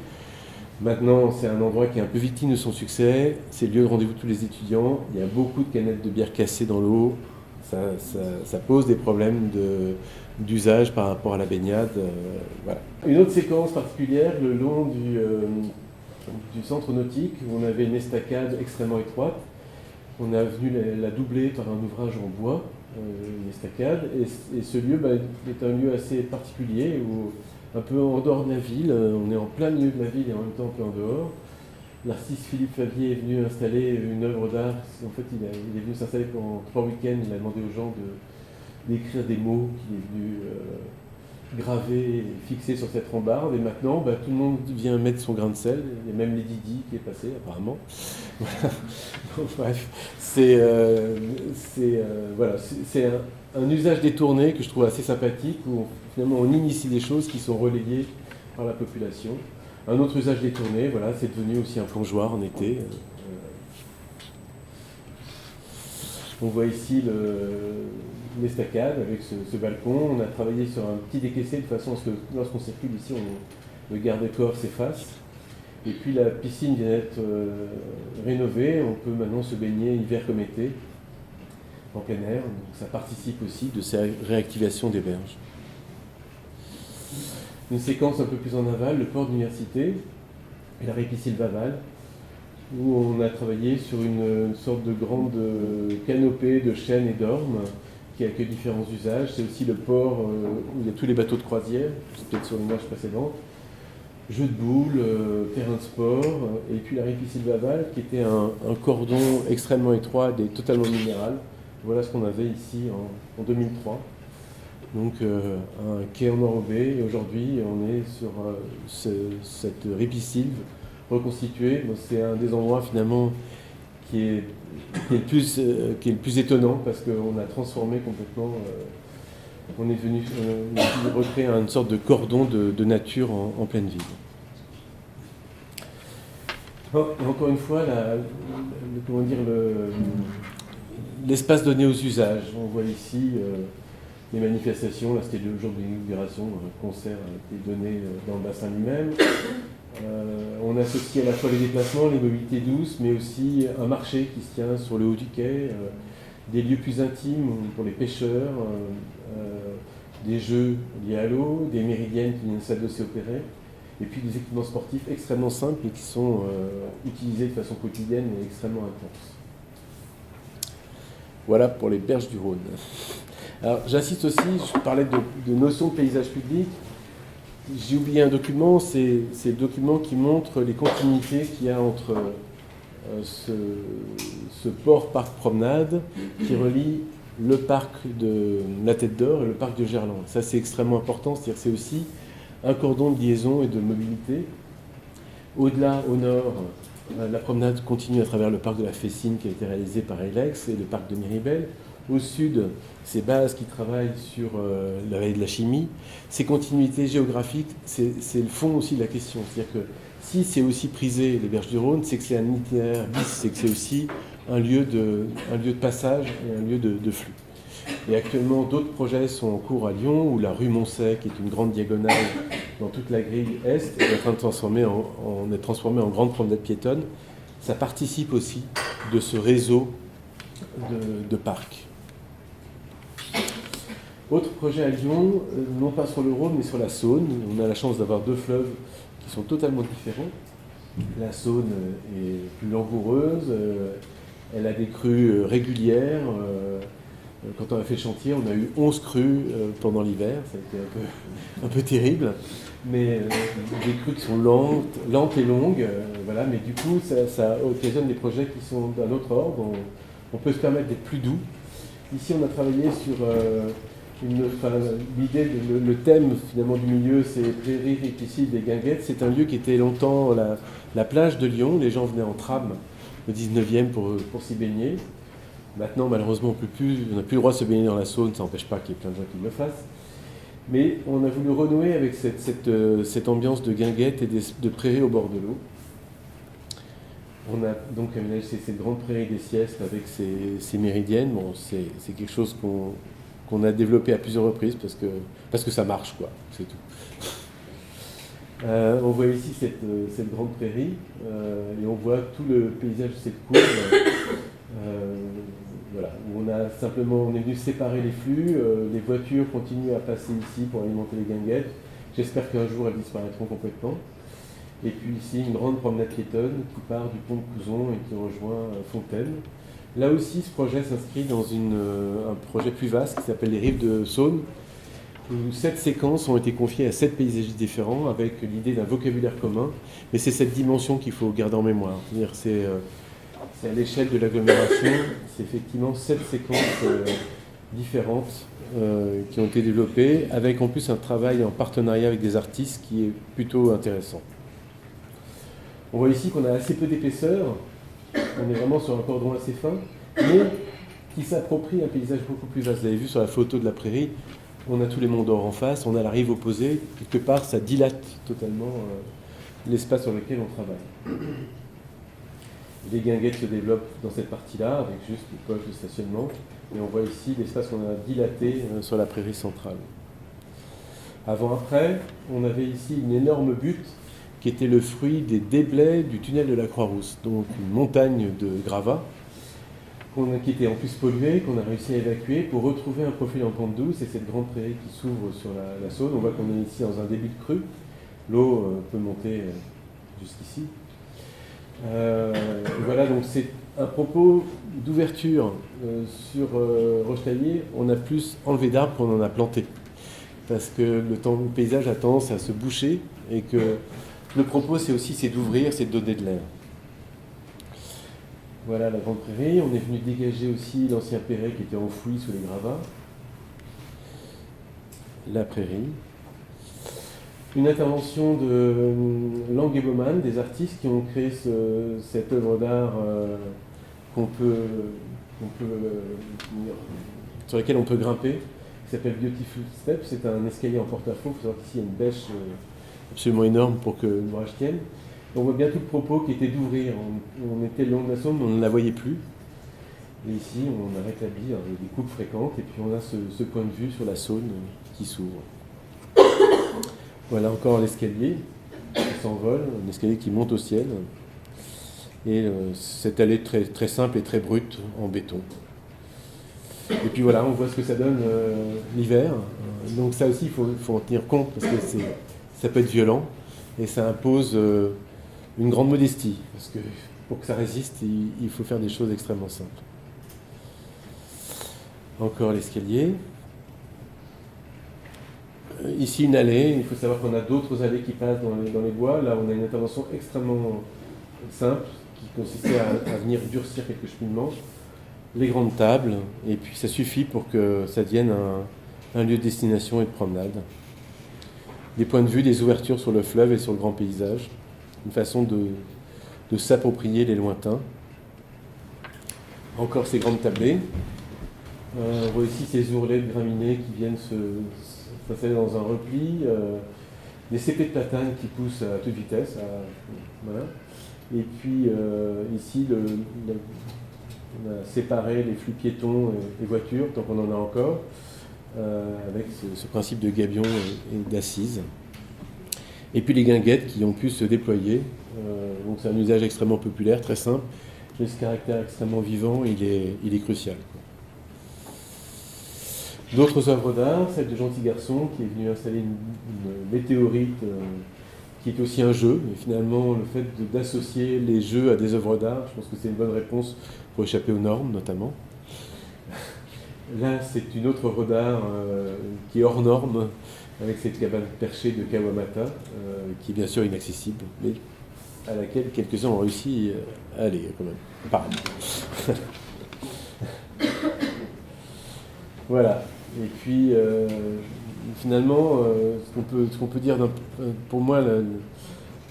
Maintenant, c'est un endroit qui est un peu victime de son succès. C'est le lieu de rendez-vous de tous les étudiants. Il y a beaucoup de canettes de bière cassées dans l'eau. Ça pose des problèmes d'usage par rapport à la baignade. Voilà. Une autre séquence particulière, le long du centre nautique, où on avait une estacade extrêmement étroite. On a venu la doubler par un ouvrage en bois, une estacade, et ce lieu est un lieu assez particulier, où, un peu en dehors de la ville, on est en plein milieu de la ville et en même temps un peu en dehors. L'artiste Philippe Favier est venu installer une œuvre d'art. En fait, il est venu s'installer pendant 3 week-ends. Il a demandé aux gens d'écrire des mots qu'il est venu graver et fixer sur cette rambarde. Et maintenant, tout le monde vient mettre son grain de sel. Il y a même Lady Di qui est passée, apparemment. Voilà. Donc, bref, c'est un usage détourné que je trouve assez sympathique, où finalement on initie des choses qui sont relayées par la population. Un autre usage détourné, voilà, c'est devenu aussi un plongeoir en été. On voit ici l'estacade avec ce balcon. On a travaillé sur un petit décaissé de façon à ce que lorsqu'on circule ici, le garde-corps s'efface. Et puis la piscine vient d'être rénovée. On peut maintenant se baigner hiver comme été en plein air. Donc ça participe aussi de cette réactivation des berges. Une séquence un peu plus en aval, le port d'université et la piscine Vaval, où on a travaillé sur une sorte de grande canopée de chênes et d'ormes qui accueille différents usages. C'est aussi le port où il y a tous les bateaux de croisière, c'est peut-être sur l'image précédente, jeux de boules, terrain de sport, et puis la piscine Vaval qui était un cordon extrêmement étroit et totalement minéral. Voilà ce qu'on avait ici en 2003. Donc un quai en enrobé, et aujourd'hui on est sur cette ripisylve reconstituée. Donc, c'est un des endroits finalement qui est le plus étonnant, parce qu'on a transformé complètement, on est venu recréer une sorte de cordon de nature en pleine ville. Et encore une fois, l'espace donné aux usages. On voit ici les manifestations. Là, c'était le jour de l'inauguration, un concert a été donné dans le bassin lui-même. On associe à la fois les déplacements, les mobilités douces, mais aussi un marché qui se tient sur le haut du quai, des lieux plus intimes pour les pêcheurs, des jeux liés à l'eau, des méridiennes qui viennent s'adosser au Perret, et puis des équipements sportifs extrêmement simples et qui sont utilisés de façon quotidienne et extrêmement intense. Voilà pour les berges du Rhône. Alors j'insiste aussi, je parlais de notion de paysage public. J'ai oublié un document, c'est le document qui montre les continuités qu'il y a entre ce port-parc-promenade qui relie le parc de la Tête d'Or et le parc de Gerland. Ça, c'est extrêmement important, c'est-à-dire que c'est aussi un cordon de liaison et de mobilité. Au-delà, au nord, la promenade continue à travers le parc de la Fessine qui a été réalisé par Elex et le parc de Miribel. Au sud, c'est Baz qui travaille sur la vallée de la chimie. Ces continuités géographiques, c'est le fond aussi de la question. C'est-à-dire que si c'est aussi prisé les berges du Rhône, c'est que c'est un itinéraire bis, c'est que c'est aussi un lieu de passage et un lieu de flux. Et actuellement, d'autres projets sont en cours à Lyon, où la rue Moncey, qui est une grande diagonale dans toute la grille est, est en train de être transformée en grande promenade piétonne. Ça participe aussi de ce réseau de parcs. Autre projet à Lyon, non pas sur le Rhône, mais sur la Saône. On a la chance d'avoir deux fleuves qui sont totalement différents. La Saône est plus langoureuse, elle a des crues régulières. Quand on a fait le chantier, on a eu 11 crues pendant l'hiver, ça a été un peu terrible. Mais des crues qui sont lentes et longues, voilà. Mais du coup, ça occasionne des projets qui sont d'un autre ordre. On peut se permettre d'être plus doux. Ici, on a travaillé sur l'idée, le thème finalement du milieu, c'est prairies, ripisylves et guinguettes. C'est un lieu qui était longtemps la plage de Lyon. Les gens venaient en tram au 19e pour s'y baigner. Maintenant, malheureusement, on n'a plus le droit de se baigner dans la Saône, ça n'empêche pas qu'il y ait plein de gens qui le fassent. Mais on a voulu renouer avec cette ambiance de guinguettes et de prairies au bord de l'eau. On a donc aménagé cette grande prairie des siestes avec ces méridiennes. Bon, c'est quelque chose qu'on a développé à plusieurs reprises parce que ça marche, quoi, c'est tout. On voit ici cette grande prairie et on voit tout le paysage de cette courbe. Voilà, où on est venu séparer les flux, les voitures continuent à passer ici pour alimenter les guinguettes. J'espère qu'un jour elles disparaîtront complètement. Et puis ici, une grande promenade piétonne qui part du pont de Couzon et qui rejoint Fontaine. Là aussi, ce projet s'inscrit dans un projet plus vaste qui s'appelle les Rives de Saône, où 7 séquences ont été confiées à 7 paysagistes différents avec l'idée d'un vocabulaire commun. Mais c'est cette dimension qu'il faut garder en mémoire. C'est à l'échelle de l'agglomération, c'est effectivement 7 séquences différentes qui ont été développées, avec en plus un travail en partenariat avec des artistes qui est plutôt intéressant. On voit ici qu'on a assez peu d'épaisseur, on est vraiment sur un cordon assez fin, mais qui s'approprie un paysage beaucoup plus vaste. Vous avez vu sur la photo de la prairie, on a tous les monts d'or en face, on a la rive opposée, quelque part ça dilate totalement l'espace sur lequel on travaille. Les guinguettes se développent dans cette partie-là, avec juste les poches de stationnement, et on voit ici l'espace qu'on a dilaté sur la prairie centrale. Avant-après, on avait ici une énorme butte qui était le fruit des déblais du tunnel de la Croix-Rousse, donc une montagne de gravats qui était en plus polluée, qu'on a réussi à évacuer pour retrouver un profil en pente douce et cette grande prairie qui s'ouvre sur la Saône. On voit qu'on est ici dans un début de crue, l'eau peut monter jusqu'ici. Voilà, donc c'est un propos d'ouverture sur Rochetaillé. On a plus enlevé d'arbres qu'on en a planté, parce que le paysage a tendance à se boucher et que le propos c'est d'ouvrir, c'est de donner de l'air. Voilà la grande prairie. On est venu dégager aussi l'ancien Perret qui était enfoui sous les gravats. La prairie. Une intervention de Lang et Baumann, des artistes qui ont créé cette œuvre d'art sur laquelle on peut grimper, qui s'appelle Beautiful Step. C'est un escalier en porte-à-faux. Il faut savoir qu'ici il y a une bêche absolument énorme pour que l'ouvrage tienne. On voit bien tout le propos qui était d'ouvrir. On était le long de la Saône, mais on ne la voyait plus. Et ici, on a rétabli des coupes fréquentes, et puis on a ce point de vue sur la Saône qui s'ouvre. Voilà encore l'escalier qui s'envole, un escalier qui monte au ciel. Et cette allée très, très simple et très brute en béton. Et puis voilà, on voit ce que ça donne l'hiver. Donc ça aussi, il faut en tenir compte, parce que ça peut être violent, et ça impose une grande modestie, parce que pour que ça résiste, il faut faire des choses extrêmement simples. Encore l'escalier. Ici une allée, il faut savoir qu'on a d'autres allées qui passent dans les bois. Là on a une intervention extrêmement simple, qui consistait à venir durcir quelques cheminements, les grandes tables, et puis ça suffit pour que ça devienne un lieu de destination et de promenade. Des points de vue, des ouvertures sur le fleuve et sur le grand paysage, une façon de s'approprier les lointains. Encore ces grandes tablées. On voit ici ces ourlets de graminées qui viennent s'installer dans un repli, des cépées de platane qui poussent à toute vitesse. Voilà. Et puis ici, on a séparé les flux piétons et voitures, tant qu'on en a encore, avec ce principe de gabion et d'assises. Et puis les guinguettes qui ont pu se déployer. Donc c'est un usage extrêmement populaire, très simple, mais ce caractère extrêmement vivant, il est crucial. D'autres œuvres d'art, celle de Gentil Garçon qui est venu installer une météorite qui est aussi un jeu. Et finalement, le fait d'associer les jeux à des œuvres d'art, je pense que c'est une bonne réponse pour échapper aux normes notamment. Là, c'est une autre œuvre d'art qui est hors norme, avec cette cabane perchée de Kawamata, qui est bien sûr inaccessible, mais à laquelle quelques-uns ont réussi à aller quand même. Pareil. Voilà. Et puis, finalement, ce qu'on peut dire, pour moi,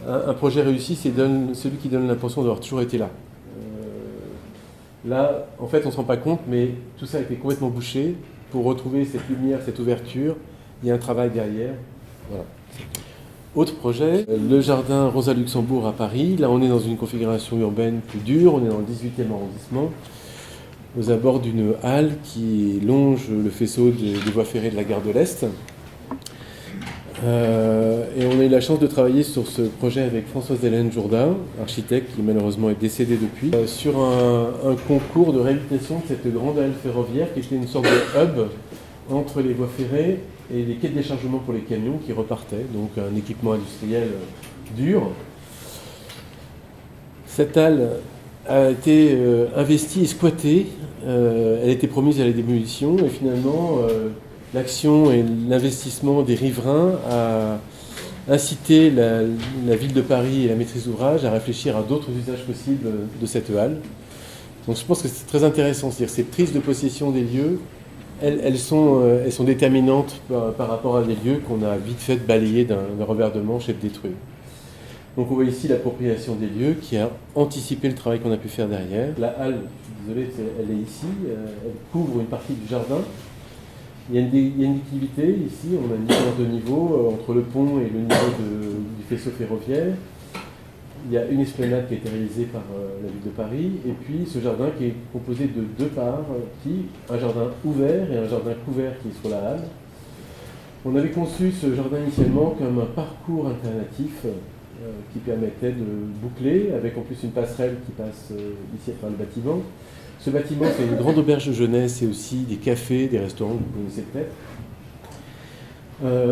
un projet réussi, c'est celui qui donne l'impression d'avoir toujours été là. Là, en fait, on ne se rend pas compte, mais tout ça a été complètement bouché. Pour retrouver cette lumière, cette ouverture, il y a un travail derrière. Voilà. Autre projet, le jardin Rosa Luxembourg à Paris. Là, on est dans une configuration urbaine plus dure. On est dans le 18e arrondissement, aux abords d'une halle qui longe le faisceau des voies ferrées de la gare de l'Est. Et on a eu la chance de travailler sur ce projet avec Françoise Hélène Jourdain, architecte qui malheureusement est décédée depuis, sur un concours de réhabilitation de cette grande halle ferroviaire qui était une sorte de hub entre les voies ferrées et les quais de déchargement pour les camions qui repartaient, donc un équipement industriel dur. Cette halle a été investie et squattée. Elle était promise à la démolition et finalement, l'action et l'investissement des riverains a incité la ville de Paris et la maîtrise d'ouvrage à réfléchir à d'autres usages possibles de cette halle. Donc je pense que c'est très intéressant, c'est-à-dire ces prises de possession des lieux, elles sont déterminantes par rapport à des lieux qu'on a vite fait balayer d'un revers de manche et de détruire. Donc on voit ici l'appropriation des lieux qui a anticipé le travail qu'on a pu faire derrière. La halle, je suis désolé, elle est ici, elle couvre une partie du jardin. Il y a une liquidité ici, on a une différence de niveau entre le pont et le niveau du faisceau ferroviaire. Il y a une esplanade qui a été réalisée par la ville de Paris, et puis ce jardin qui est composé de deux parts, un jardin ouvert et un jardin couvert qui est sur la halle. On avait conçu ce jardin initialement comme un parcours alternatif qui permettait de boucler, avec en plus une passerelle qui passe ici par le bâtiment. Ce bâtiment, c'est une grande auberge de jeunesse et aussi des cafés, des restaurants que vous connaissez peut-être.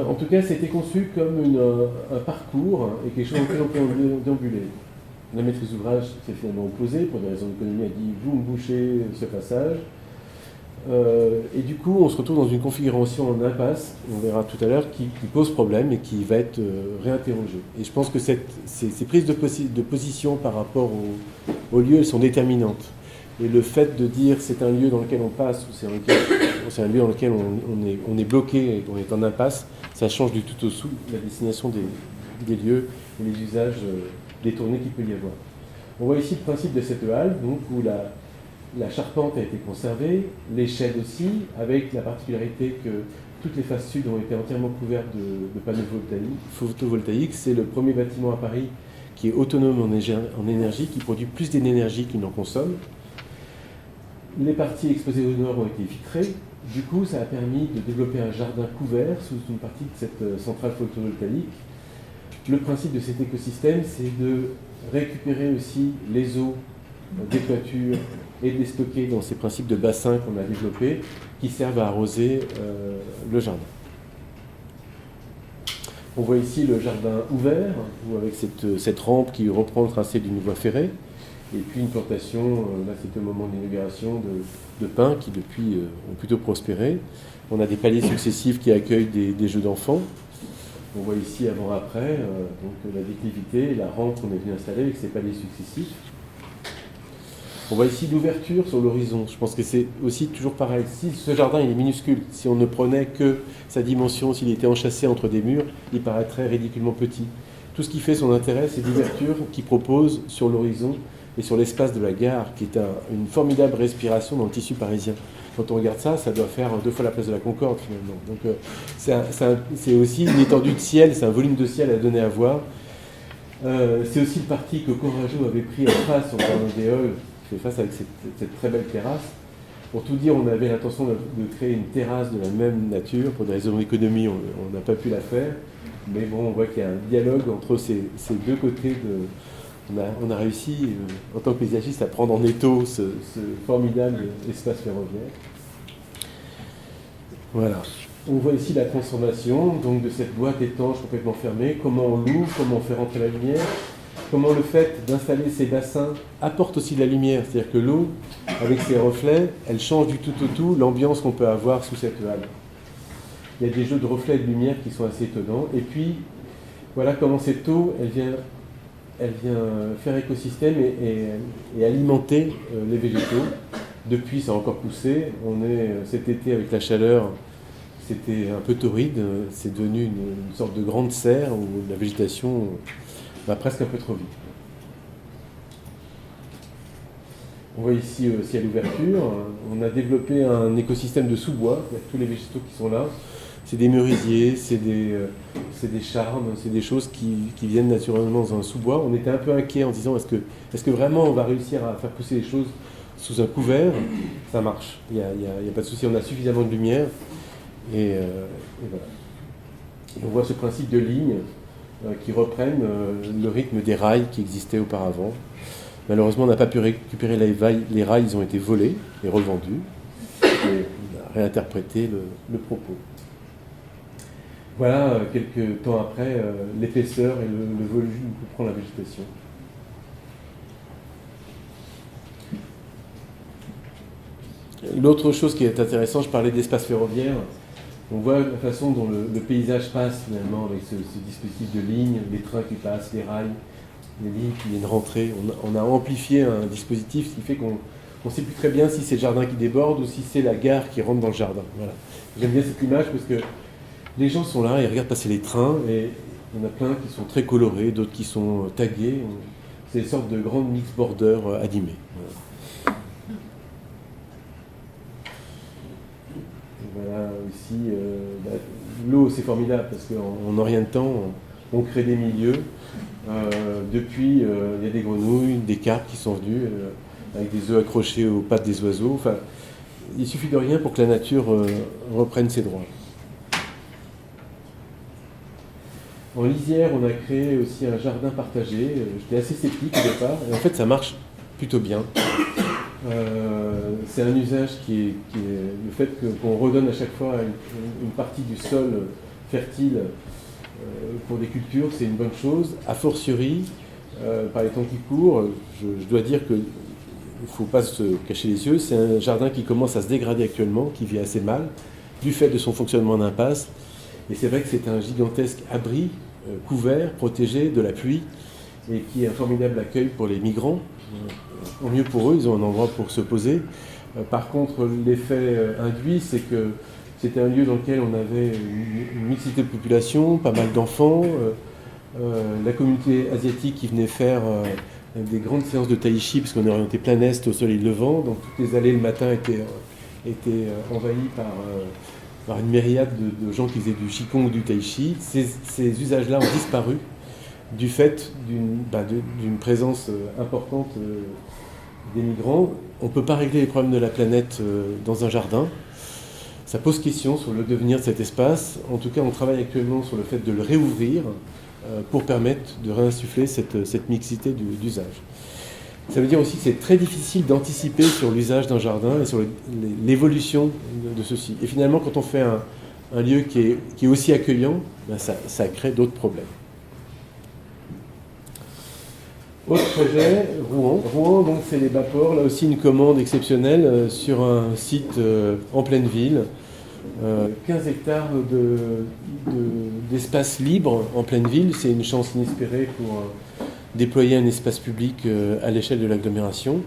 En tout cas, c'était conçu comme un parcours et quelque chose auquel on peut déambuler. La maîtrise d'ouvrage s'est finalement opposée, pour des raisons d'économie, a dit « vous me bouchez ce passage ». Et du coup, on se retrouve dans une configuration en impasse, on verra tout à l'heure, qui pose problème et qui va être réinterrogée. Et je pense que ces prises de position par rapport au lieu, elles sont déterminantes. Et le fait de dire c'est un lieu dans lequel on passe ou c'est un lieu dans lequel on est bloqué et qu'on est en impasse, ça change du tout au tout la destination des lieux et les usages détournés qu'il peut y avoir. On voit ici le principe de cette halle, donc, où la charpente a été conservée, l'échelle aussi, avec la particularité que toutes les faces sud ont été entièrement couvertes de panneaux photovoltaïques. C'est le premier bâtiment à Paris qui est autonome en énergie, qui produit plus d'énergie qu'il n'en consomme. Les parties exposées au nord ont été vitrées. Du coup, ça a permis de développer un jardin couvert sous une partie de cette centrale photovoltaïque. Le principe de cet écosystème, c'est de récupérer aussi les eaux des toitures et de les stocker dans ces principes de bassins qu'on a développés qui servent à arroser le jardin. On voit ici le jardin ouvert, avec cette rampe qui reprend le tracé d'une voie ferrée. Et puis une plantation, là c'était au moment de l'inauguration, de pins qui depuis ont plutôt prospéré. On a des paliers successifs qui accueillent des jeux d'enfants. On voit ici avant-après donc la déclivité, la rampe qu'on est venu installer avec ces paliers successifs. On voit ici l'ouverture sur l'horizon. Je pense que c'est aussi toujours pareil. Si ce jardin il est minuscule, si on ne prenait que sa dimension, s'il était enchâssé entre des murs, il paraîtrait ridiculement petit. Tout ce qui fait son intérêt, c'est l'ouverture qu'il propose sur l'horizon et sur l'espace de la gare, qui est une formidable respiration dans le tissu parisien. Quand on regarde ça, ça doit faire 2 fois la place de la Concorde, finalement. Donc c'est aussi une étendue de ciel, c'est un volume de ciel à donner à voir. C'est aussi le parti que Courageux avait pris en face sur Bernard des Halles, qui fait face avec cette très belle terrasse. Pour tout dire, on avait l'intention de créer une terrasse de la même nature. Pour des raisons d'économie, on n'a pas pu la faire. Mais bon, on voit qu'il y a un dialogue entre ces deux côtés de... On a réussi, en tant que paysagiste, à prendre en étau ce formidable espace ferroviaire. Voilà. On voit ici la transformation donc, de cette boîte étanche complètement fermée, comment on l'ouvre, comment on fait rentrer la lumière, comment le fait d'installer ces bassins apporte aussi de la lumière. C'est-à-dire que l'eau, avec ses reflets, elle change du tout au tout l'ambiance qu'on peut avoir sous cette halle. Il y a des jeux de reflets et de lumière qui sont assez étonnants. Et puis, voilà comment cette eau, elle vient faire écosystème et alimenter les végétaux. Depuis, ça a encore poussé. Cet été, avec la chaleur, c'était un peu torride. C'est devenu une sorte de grande serre où la végétation va presque un peu trop vite. On voit ici aussi à l'ouverture, on a développé un écosystème de sous-bois. Tous les végétaux qui sont là, c'est des merisiers, c'est des charmes, c'est des choses qui viennent naturellement dans un sous-bois. On était un peu inquiet en se disant est-ce que vraiment on va réussir à faire pousser les choses sous un couvert? Ça marche, il n'y a pas de souci, on a suffisamment de lumière. Et voilà. Et on voit ce principe de lignes qui reprennent le rythme des rails qui existaient auparavant. Malheureusement, on n'a pas pu récupérer les rails, ils ont été volés et revendus. Et on a réinterprété le propos. Voilà, quelques temps après, l'épaisseur et le volume que prend la végétation. l'autre chose qui est intéressante, je parlais d'espace ferroviaire. On voit la façon dont le paysage passe finalement avec ce dispositif de lignes, les trains qui passent, les rails, les lignes qui viennent rentrer. On a amplifié un dispositif qui fait qu'on ne sait plus très bien si c'est le jardin qui déborde ou si c'est la gare qui rentre dans le jardin. Voilà. J'aime bien cette image parce que les gens sont là, ils regardent passer les trains et il y en a plein qui sont très colorés, d'autres qui sont tagués. C'est une sorte de grande mix border animée. Voilà aussi, l'eau c'est formidable parce qu'en rien de temps on crée des milieux. Depuis il y a des grenouilles, des carpes qui sont venues avec des œufs accrochés aux pattes des oiseaux. Enfin, il suffit de rien pour que la nature reprenne ses droits. En lisière, on a créé aussi un jardin partagé. J'étais assez sceptique au départ, et en fait ça marche plutôt bien. C'est un usage qui est le fait qu'on redonne à chaque fois une partie du sol fertile pour des cultures, c'est une bonne chose. A fortiori, par les temps qui courent, je dois dire qu'il ne faut pas se cacher les yeux, c'est un jardin qui commence à se dégrader actuellement, qui vit assez mal, du fait de son fonctionnement en impasse. Et c'est vrai que c'est un gigantesque abri, couvert, protégé de la pluie, et qui est un formidable accueil pour les migrants. Au mieux pour eux, ils ont un endroit pour se poser. Par contre, l'effet induit, c'est que c'était un lieu dans lequel on avait une mixité de population, pas mal d'enfants, la communauté asiatique qui venait faire des grandes séances de tai chi, parce qu'on est orienté plein est au soleil levant, donc toutes les allées le matin étaient envahies par une myriade de gens qui faisaient du qigong ou du tai chi. Ces usages-là ont disparu du fait d'une présence importante des migrants. On ne peut pas régler les problèmes de la planète dans un jardin. Ça pose question sur le devenir de cet espace. En tout cas, on travaille actuellement sur le fait de le réouvrir pour permettre de réinsuffler cette mixité d'usage. Ça veut dire aussi que c'est très difficile d'anticiper sur l'usage d'un jardin et sur l'évolution de ceci. Et finalement, quand on fait un lieu qui est aussi accueillant, ben ça crée d'autres problèmes. Autre projet, Rouen. Rouen, donc, c'est les Bapors. Là aussi, une commande exceptionnelle sur un site en pleine ville. 15 hectares d'espace libre en pleine ville. C'est une chance inespérée pour déployer un espace public à l'échelle de l'agglomération.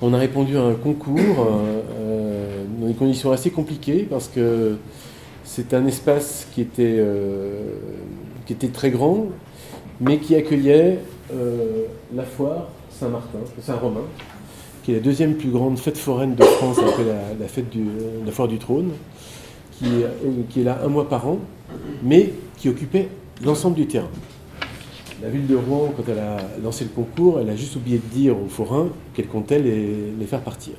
On a répondu à un concours dans des conditions assez compliquées parce que c'est un espace qui était très grand, mais qui accueillait la foire Saint-Romain, qui est la deuxième plus grande fête foraine de France après la foire du Trône, qui est là un mois par an, mais qui occupait l'ensemble du terrain. La ville de Rouen, quand elle a lancé le concours, elle a juste oublié de dire aux forains qu'elle comptait les faire partir.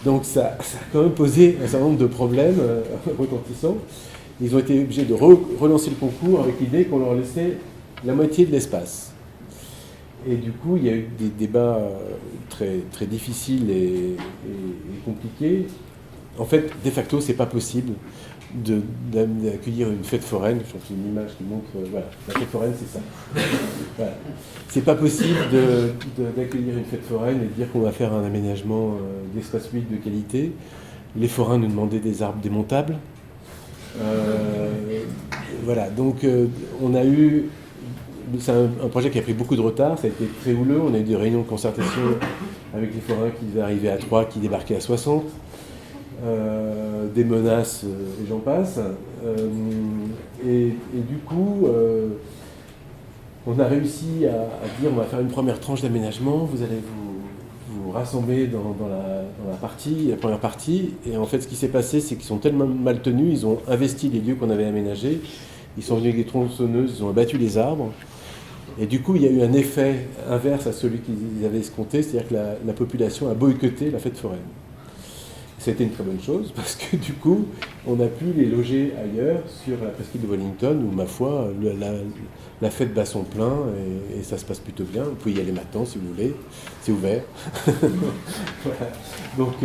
Donc ça a quand même posé un certain nombre de problèmes retentissants. Ils ont été obligés de relancer le concours avec l'idée qu'on leur laissait la moitié de l'espace. Et du coup, il y a eu des débats très, très difficiles et compliqués. En fait, de facto, c'est pas possible d'accueillir une fête foraine. Je trouve une image qui montre, voilà, la fête foraine, c'est ça. Voilà. C'est pas possible d'accueillir une fête foraine et de dire qu'on va faire un aménagement d'espace public de qualité. Les forains nous demandaient des arbres démontables. Voilà, donc on a eu... C'est un projet qui a pris beaucoup de retard, ça a été très houleux. On a eu des réunions de concertation avec les forains qui devaient arriver à 3, qui débarquaient à 60. Des menaces, et j'en passe. Et du coup, on a réussi à dire on va faire une première tranche d'aménagement, vous allez vous rassembler dans la première partie. Et en fait, ce qui s'est passé, c'est qu'ils sont tellement mal tenus, ils ont investi les lieux qu'on avait aménagés, ils sont venus avec des tronçonneuses, ils ont abattu les arbres. Et du coup, il y a eu un effet inverse à celui qu'ils avaient escompté, c'est-à-dire que la population a boycotté la fête foraine. C'était une très bonne chose, parce que du coup, on a pu les loger ailleurs, sur la presqu'île de Wellington, où, ma foi, la fête bat son plein, et ça se passe plutôt bien. Vous pouvez y aller maintenant, si vous voulez, c'est ouvert. Voilà. Donc,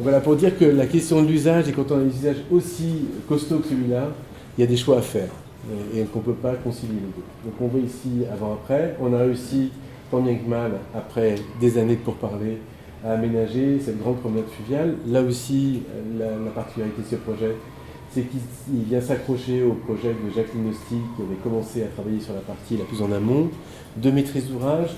voilà, pour dire que la question de l'usage, et quand on a des usages aussi costauds que celui-là, il y a des choix à faire, et qu'on ne peut pas concilier les deux. Donc on voit ici avant-après, on a réussi, tant bien que mal, après des années de pourparlers, à aménager cette grande promenade fluviale. Là aussi, la particularité de ce projet, c'est qu'il vient s'accrocher au projet de Jacqueline Nosty, qui avait commencé à travailler sur la partie la plus en amont, de maîtrise d'ouvrage,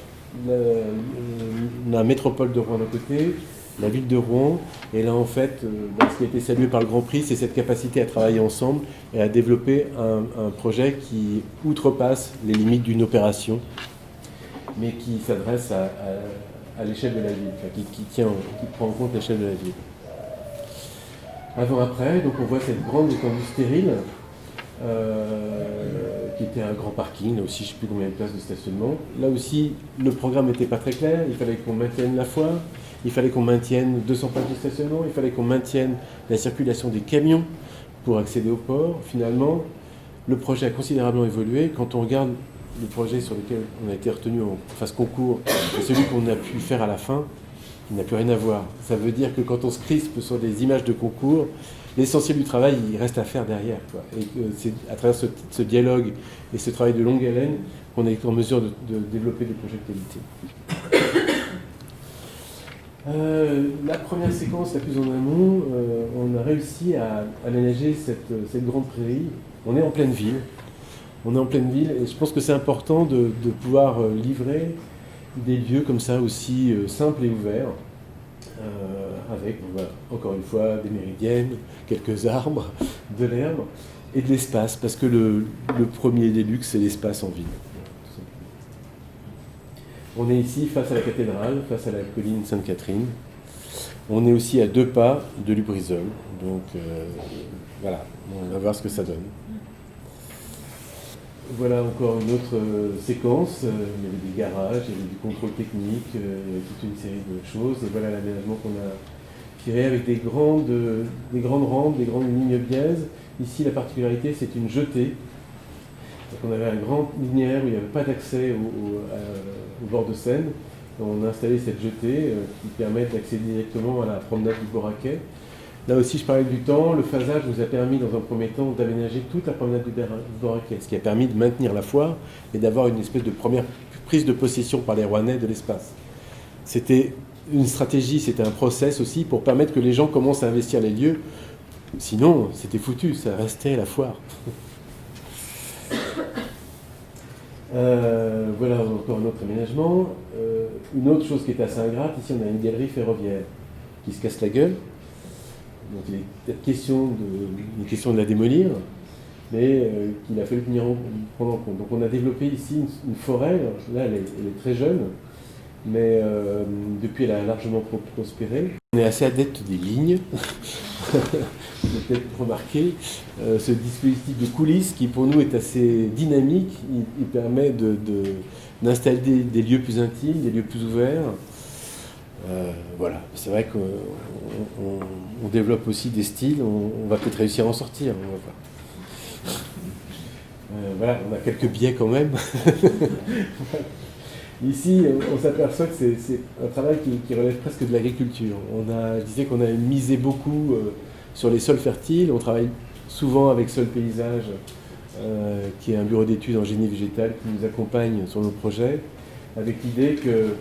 la métropole de Rouen d'un côté, la ville de Rouen, et là en fait, ce qui a été salué par le Grand Prix, c'est cette capacité à travailler ensemble et à développer un projet qui outrepasse les limites d'une opération, mais qui s'adresse à l'échelle de la ville, enfin, qui prend en compte l'échelle de la ville. Avant-après, donc on voit cette grande étendue stérile, qui était un grand parking, là aussi je ne sais plus combien de places de stationnement. Là aussi, le programme n'était pas très clair, il fallait qu'on maintienne la foire, il fallait qu'on maintienne 200 places de stationnement, il fallait qu'on maintienne la circulation des camions pour accéder au port. Finalement, le projet a considérablement évolué. Quand on regarde le projet sur lequel on a été retenu en phase concours et celui qu'on a pu faire à la fin, il n'a plus rien à voir. Ça veut dire que quand on se crispe sur des images de concours, l'essentiel du travail, il reste à faire derrière, quoi. Et c'est à travers ce dialogue et ce travail de longue haleine qu'on est en mesure de développer des projets de qualité. La première séquence, la plus en amont, on a réussi à aménager cette grande prairie. On est en pleine ville. Et je pense que c'est important de pouvoir livrer des lieux comme ça aussi simples et ouverts, avec, encore une fois, des méridiennes, quelques arbres, de l'herbe et de l'espace, parce que le premier des luxes, c'est l'espace en ville. On est ici face à la cathédrale, face à la colline Sainte-Catherine. On est aussi à 2 pas de Lubrizol, donc voilà, on va voir ce que ça donne. Voilà encore une autre séquence, il y avait des garages, il y avait du contrôle technique, il y avait toute une série de choses, et voilà l'aménagement qu'on a tiré avec des grandes rampes, des grandes lignes biaises. Ici la particularité c'est une jetée, donc on avait un grand linéaire où il n'y avait pas d'accès au bord de Seine, on a installé cette jetée qui permet d'accéder directement à la promenade du Boraquet. Là aussi, je parlais du temps. Le phasage nous a permis, dans un premier temps, d'aménager toute la promenade du Boraquet, ce qui a permis de maintenir la foire et d'avoir une espèce de première prise de possession par les Rouennais de l'espace. C'était une stratégie, c'était un process aussi pour permettre que les gens commencent à investir les lieux. Sinon, c'était foutu, ça restait la foire. Voilà encore un autre aménagement. Une autre chose qui est assez ingrate, ici on a une galerie ferroviaire qui se casse la gueule. Donc il est peut-être question de la démolir, mais qu'il a fallu prendre en compte. Donc on a développé ici une forêt, là elle est très jeune, mais depuis elle a largement prospéré. On est assez adepte des lignes, vous avez peut-être remarqué, ce dispositif de coulisses qui pour nous est assez dynamique, il permet d'installer des lieux plus intimes, des lieux plus ouverts. Voilà, c'est vrai qu'on développe aussi des styles, on va peut-être réussir à en sortir, on va voir. Voilà, on a quelques biais quand même. Ici, on s'aperçoit que c'est un travail qui relève presque de l'agriculture. Je disais qu'on a misé beaucoup sur les sols fertiles, on travaille souvent avec Sol Paysage, qui est un bureau d'études en génie végétal qui nous accompagne sur nos projets, avec l'idée que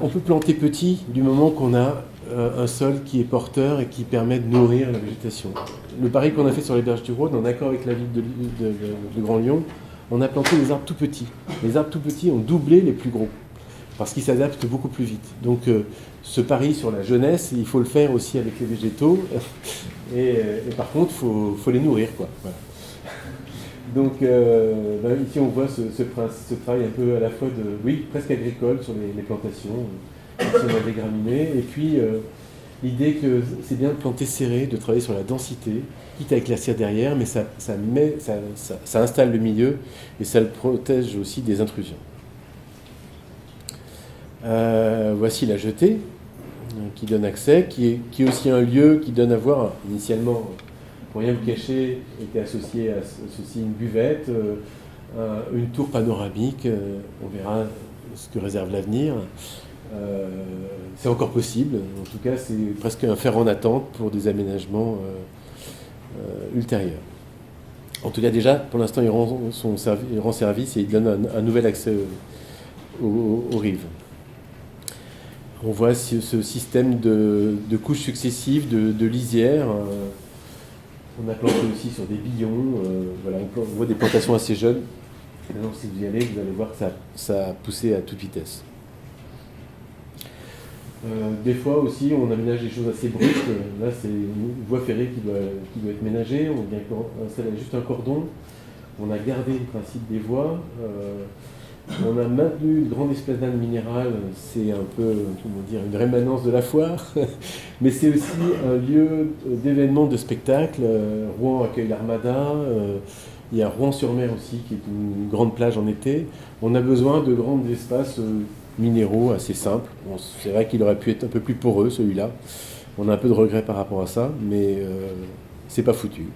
on peut planter petit du moment qu'on a un sol qui est porteur et qui permet de nourrir la végétation. Le pari qu'on a fait sur les berges du Rhône, en accord avec la ville de Grand Lyon, on a planté des arbres tout petits. Les arbres tout petits ont doublé les plus gros, parce qu'ils s'adaptent beaucoup plus vite. Donc ce pari sur la jeunesse, il faut le faire aussi avec les végétaux, et par contre, il faut les nourrir, quoi. Voilà. Donc ici on voit ce travail un peu à la fois presque agricole sur les plantations, sur la dégraminée, et puis l'idée que c'est bien de planter serré, de travailler sur la densité, quitte à éclaircir derrière, mais ça installe le milieu et ça le protège aussi des intrusions. Voici la jetée qui donne accès, qui est aussi un lieu qui donne à voir initialement. Pour rien vous cacher, était associé à ceci une buvette, une tour panoramique, on verra ce que réserve l'avenir. C'est encore possible, en tout cas c'est presque un fer en attente pour des aménagements ultérieurs. En tout cas déjà, pour l'instant il rend service et il donne un nouvel accès aux rives. On voit ce système de couches successives de lisières. On a planté aussi sur des billons. Voilà, on voit des plantations assez jeunes. Maintenant, si vous y allez, vous allez voir que ça a poussé à toute vitesse. Des fois aussi, on aménage des choses assez brutes. Là, c'est une voie ferrée qui doit être ménagée. On vient installer juste un cordon. On a gardé le principe des voies. On a maintenu une grande esplanade minérale. C'est un peu, comment dire, une rémanence de la foire. Mais c'est aussi un lieu d'événements, de spectacles. Rouen accueille l'Armada. Il y a Rouen-sur-Mer aussi, qui est une grande plage en été. On a besoin de grands espaces minéraux assez simples. Bon, c'est vrai qu'il aurait pu être un peu plus poreux, celui-là. On a un peu de regret par rapport à ça, mais c'est pas foutu.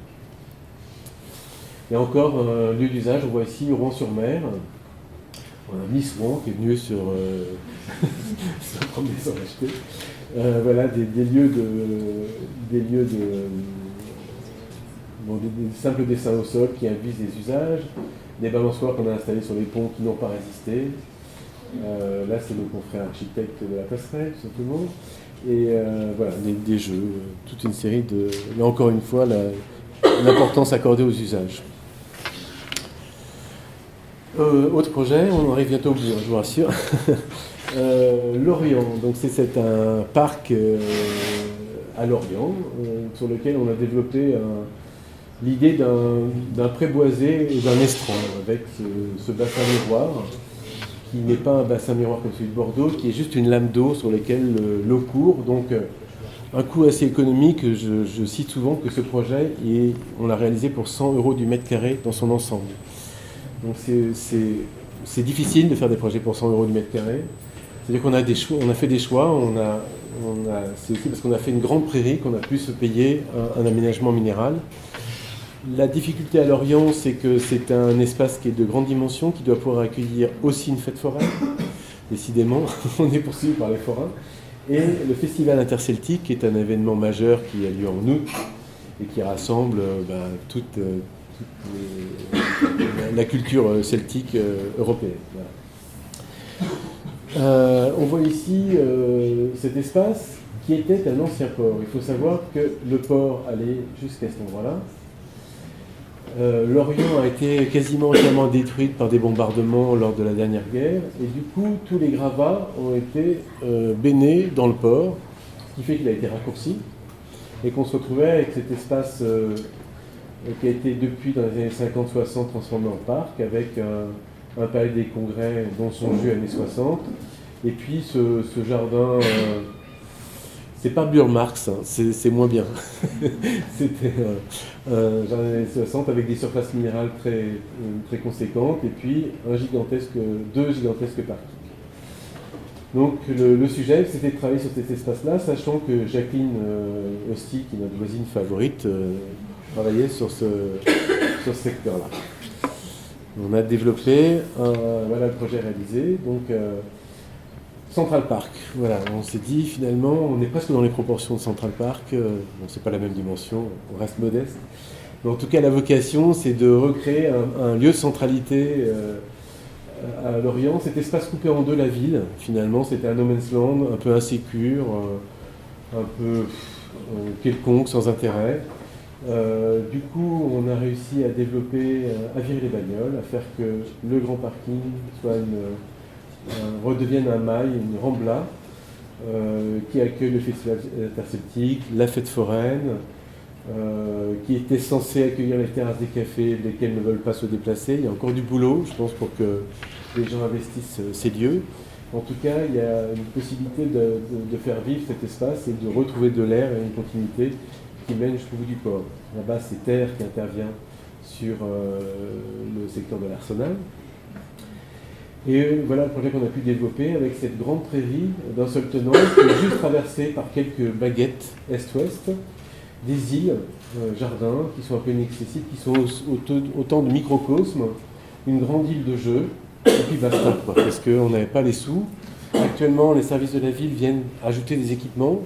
Il y a encore un lieu d'usage, on voit ici Rouen-sur-Mer. On a Miss Rouen qui est venue sur promener sans acheter. Voilà, des simples dessins au sol qui induisent des usages, des balançoires qu'on a installés sur les ponts qui n'ont pas résisté. Là, c'est nos confrères architectes de la passerelle, tout simplement. Et voilà, des jeux, toute une série de... Là, encore une fois, l'importance accordée aux usages. Autre projet, on arrive bientôt au bout, je vous rassure. Lorient, donc c'est un parc à Lorient, sur lequel on a développé l'idée d'un préboisé et d'un estran, avec ce bassin miroir, qui n'est pas un bassin miroir comme celui de Bordeaux, qui est juste une lame d'eau sur laquelle l'eau court. Donc un coût assez économique. Je cite souvent que ce projet, on l'a réalisé pour 100 € du mètre carré dans son ensemble. Donc c'est difficile de faire des projets pour 100 € du mètre carré. C'est-à-dire qu'on a des choix, on a fait des choix, c'est aussi parce qu'on a fait une grande prairie qu'on a pu se payer un aménagement minéral. La difficulté à Lorient, c'est que c'est un espace qui est de grande dimension, qui doit pouvoir accueillir aussi une fête foraine. Décidément, on est poursuivi par les forains. Et le Festival interceltique, qui est un événement majeur qui a lieu en août et qui rassemble toute la culture celtique européenne. Voilà. On voit ici cet espace qui était un ancien port. Il faut savoir que le port allait jusqu'à cet endroit-là. Lorient a été quasiment entièrement détruite par des bombardements lors de la dernière guerre, et du coup tous les gravats ont été baignés dans le port, ce qui fait qu'il a été raccourci, et qu'on se retrouvait avec cet espace qui a été depuis dans les années 50-60 transformé en parc, avec un palais des congrès dont sont vus années 60, et puis ce jardin... c'est pas Burmarx, hein, c'est moins bien. C'était un jardin des années 60 avec des surfaces minérales très conséquentes et puis deux gigantesques parkings. Donc le sujet, c'était de travailler sur cet espace-là, sachant que Jacqueline Hosty, qui est notre voisine favorite, travaillait sur ce secteur-là. On a développé, voilà le projet réalisé. Donc, Central Park, voilà, on s'est dit finalement, on est presque dans les proportions de Central Park, bon, c'est pas la même dimension, on reste modeste, mais en tout cas la vocation c'est de recréer un lieu de centralité à Lorient, cet espace coupé en deux la ville, finalement c'était un no man's land, un peu insécure, un peu quelconque, sans intérêt. Du coup on a réussi à développer, à virer les bagnoles, à faire que le grand parking soit redevienne un mail, une rambla qui accueille le festival interceltique, la fête foraine, qui était censé accueillir les terrasses des cafés, lesquelles ne veulent pas se déplacer. Il y a encore du boulot, je pense, pour que les gens investissent ces lieux. En tout cas, il y a une possibilité de faire vivre cet espace et de retrouver de l'air et une continuité qui mène jusqu'au bout du port. Là-bas, c'est Terre qui intervient sur le secteur de l'Arsenal. Et voilà le projet qu'on a pu développer avec cette grande prairie d'un seul tenant qui est juste traversée par quelques baguettes est-ouest, des îles, jardins qui sont un peu inaccessibles, qui sont autant de microcosmes, une grande île de jeu, et puis basta, quoi, parce qu'on n'avait pas les sous. Actuellement, les services de la ville viennent ajouter des équipements.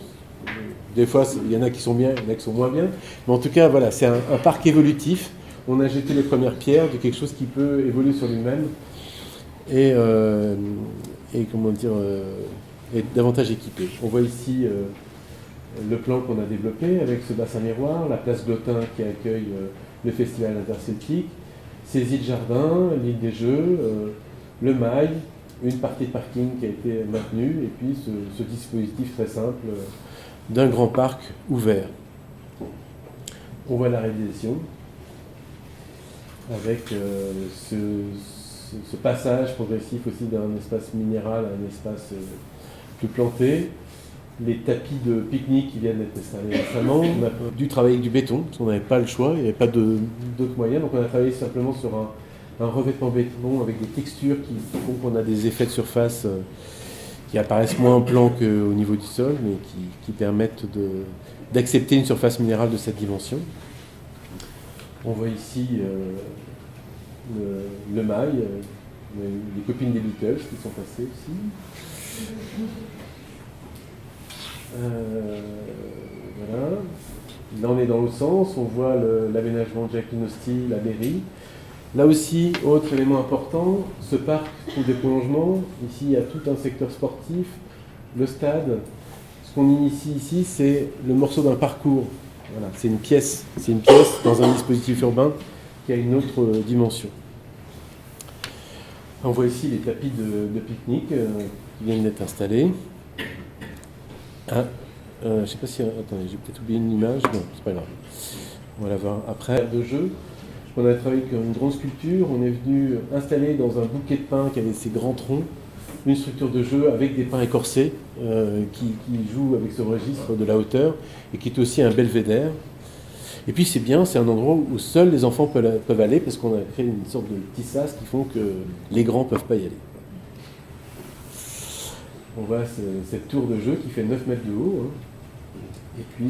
Des fois, il y en a qui sont bien, il y en a qui sont moins bien. Mais en tout cas, voilà, c'est un parc évolutif. On a jeté les premières pierres de quelque chose qui peut évoluer sur lui-même. Et comment dire, être davantage équipés. On voit ici le plan qu'on a développé avec ce bassin miroir, la place Glotin qui accueille le festival interceltique, ces îles jardins, l'île des Jeux, le mail, une partie de parking qui a été maintenue, et puis ce dispositif très simple d'un grand parc ouvert. On voit la réalisation avec ce passage progressif aussi d'un espace minéral à un espace plus planté, les tapis de pique-nique qui viennent d'être installés récemment. On a dû travailler avec du béton, parce qu'on n'avait pas le choix, il n'y avait pas d'autres moyens, donc on a travaillé simplement sur un revêtement béton avec des textures qui font qu'on a des effets de surface qui apparaissent moins en plan qu'au niveau du sol, mais qui permettent d'accepter une surface minérale de cette dimension. On voit ici le mail, les copines des Beatles qui sont passées aussi. Voilà. Là on est dans l'autre sens, on voit l'aménagement de Jacqueline Hosty, la mairie. Là aussi, autre élément important, ce parc trouve des prolongements. Ici il y a tout un secteur sportif, le stade. Ce qu'on initie ici, c'est le morceau d'un parcours. Voilà, c'est une pièce dans un dispositif urbain qui a une autre dimension. On voit ici les tapis de pique-nique qui viennent d'être installés. Je ne sais pas si... Attendez, j'ai peut-être oublié une image. Non, c'est pas grave. On va la voir après. De jeu, on a travaillé avec une grande sculpture. On est venu installer dans un bouquet de pins qui avait ses grands troncs une structure de jeu avec des pins écorcés qui jouent avec ce registre de la hauteur et qui est aussi un belvédère. Et puis c'est bien, c'est un endroit où seuls les enfants peuvent aller parce qu'on a créé une sorte de petits sas qui font que les grands ne peuvent pas y aller. On voit cette tour de jeu qui fait 9 mètres de haut, hein. Et puis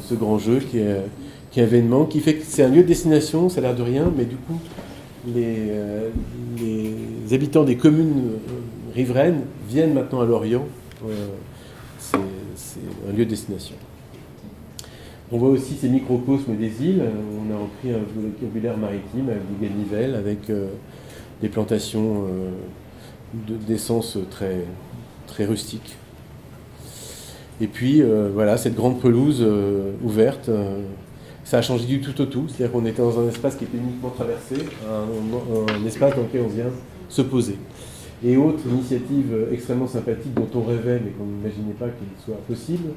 ce grand jeu qui est un événement qui fait que c'est un lieu de destination, ça a l'air de rien, mais du coup les habitants des communes riveraines viennent maintenant à Lorient. C'est un lieu de destination. On voit aussi ces microcosmes des îles. On a repris un vocabulaire maritime avec des ganivelles, avec des plantations d'essence très, très rustiques. Et puis voilà, cette grande pelouse ouverte, ça a changé du tout au tout. C'est-à-dire qu'on était dans un espace qui était uniquement traversé, un espace dans lequel on vient se poser. Et autre initiative extrêmement sympathique dont on rêvait mais qu'on n'imaginait pas qu'il soit possible,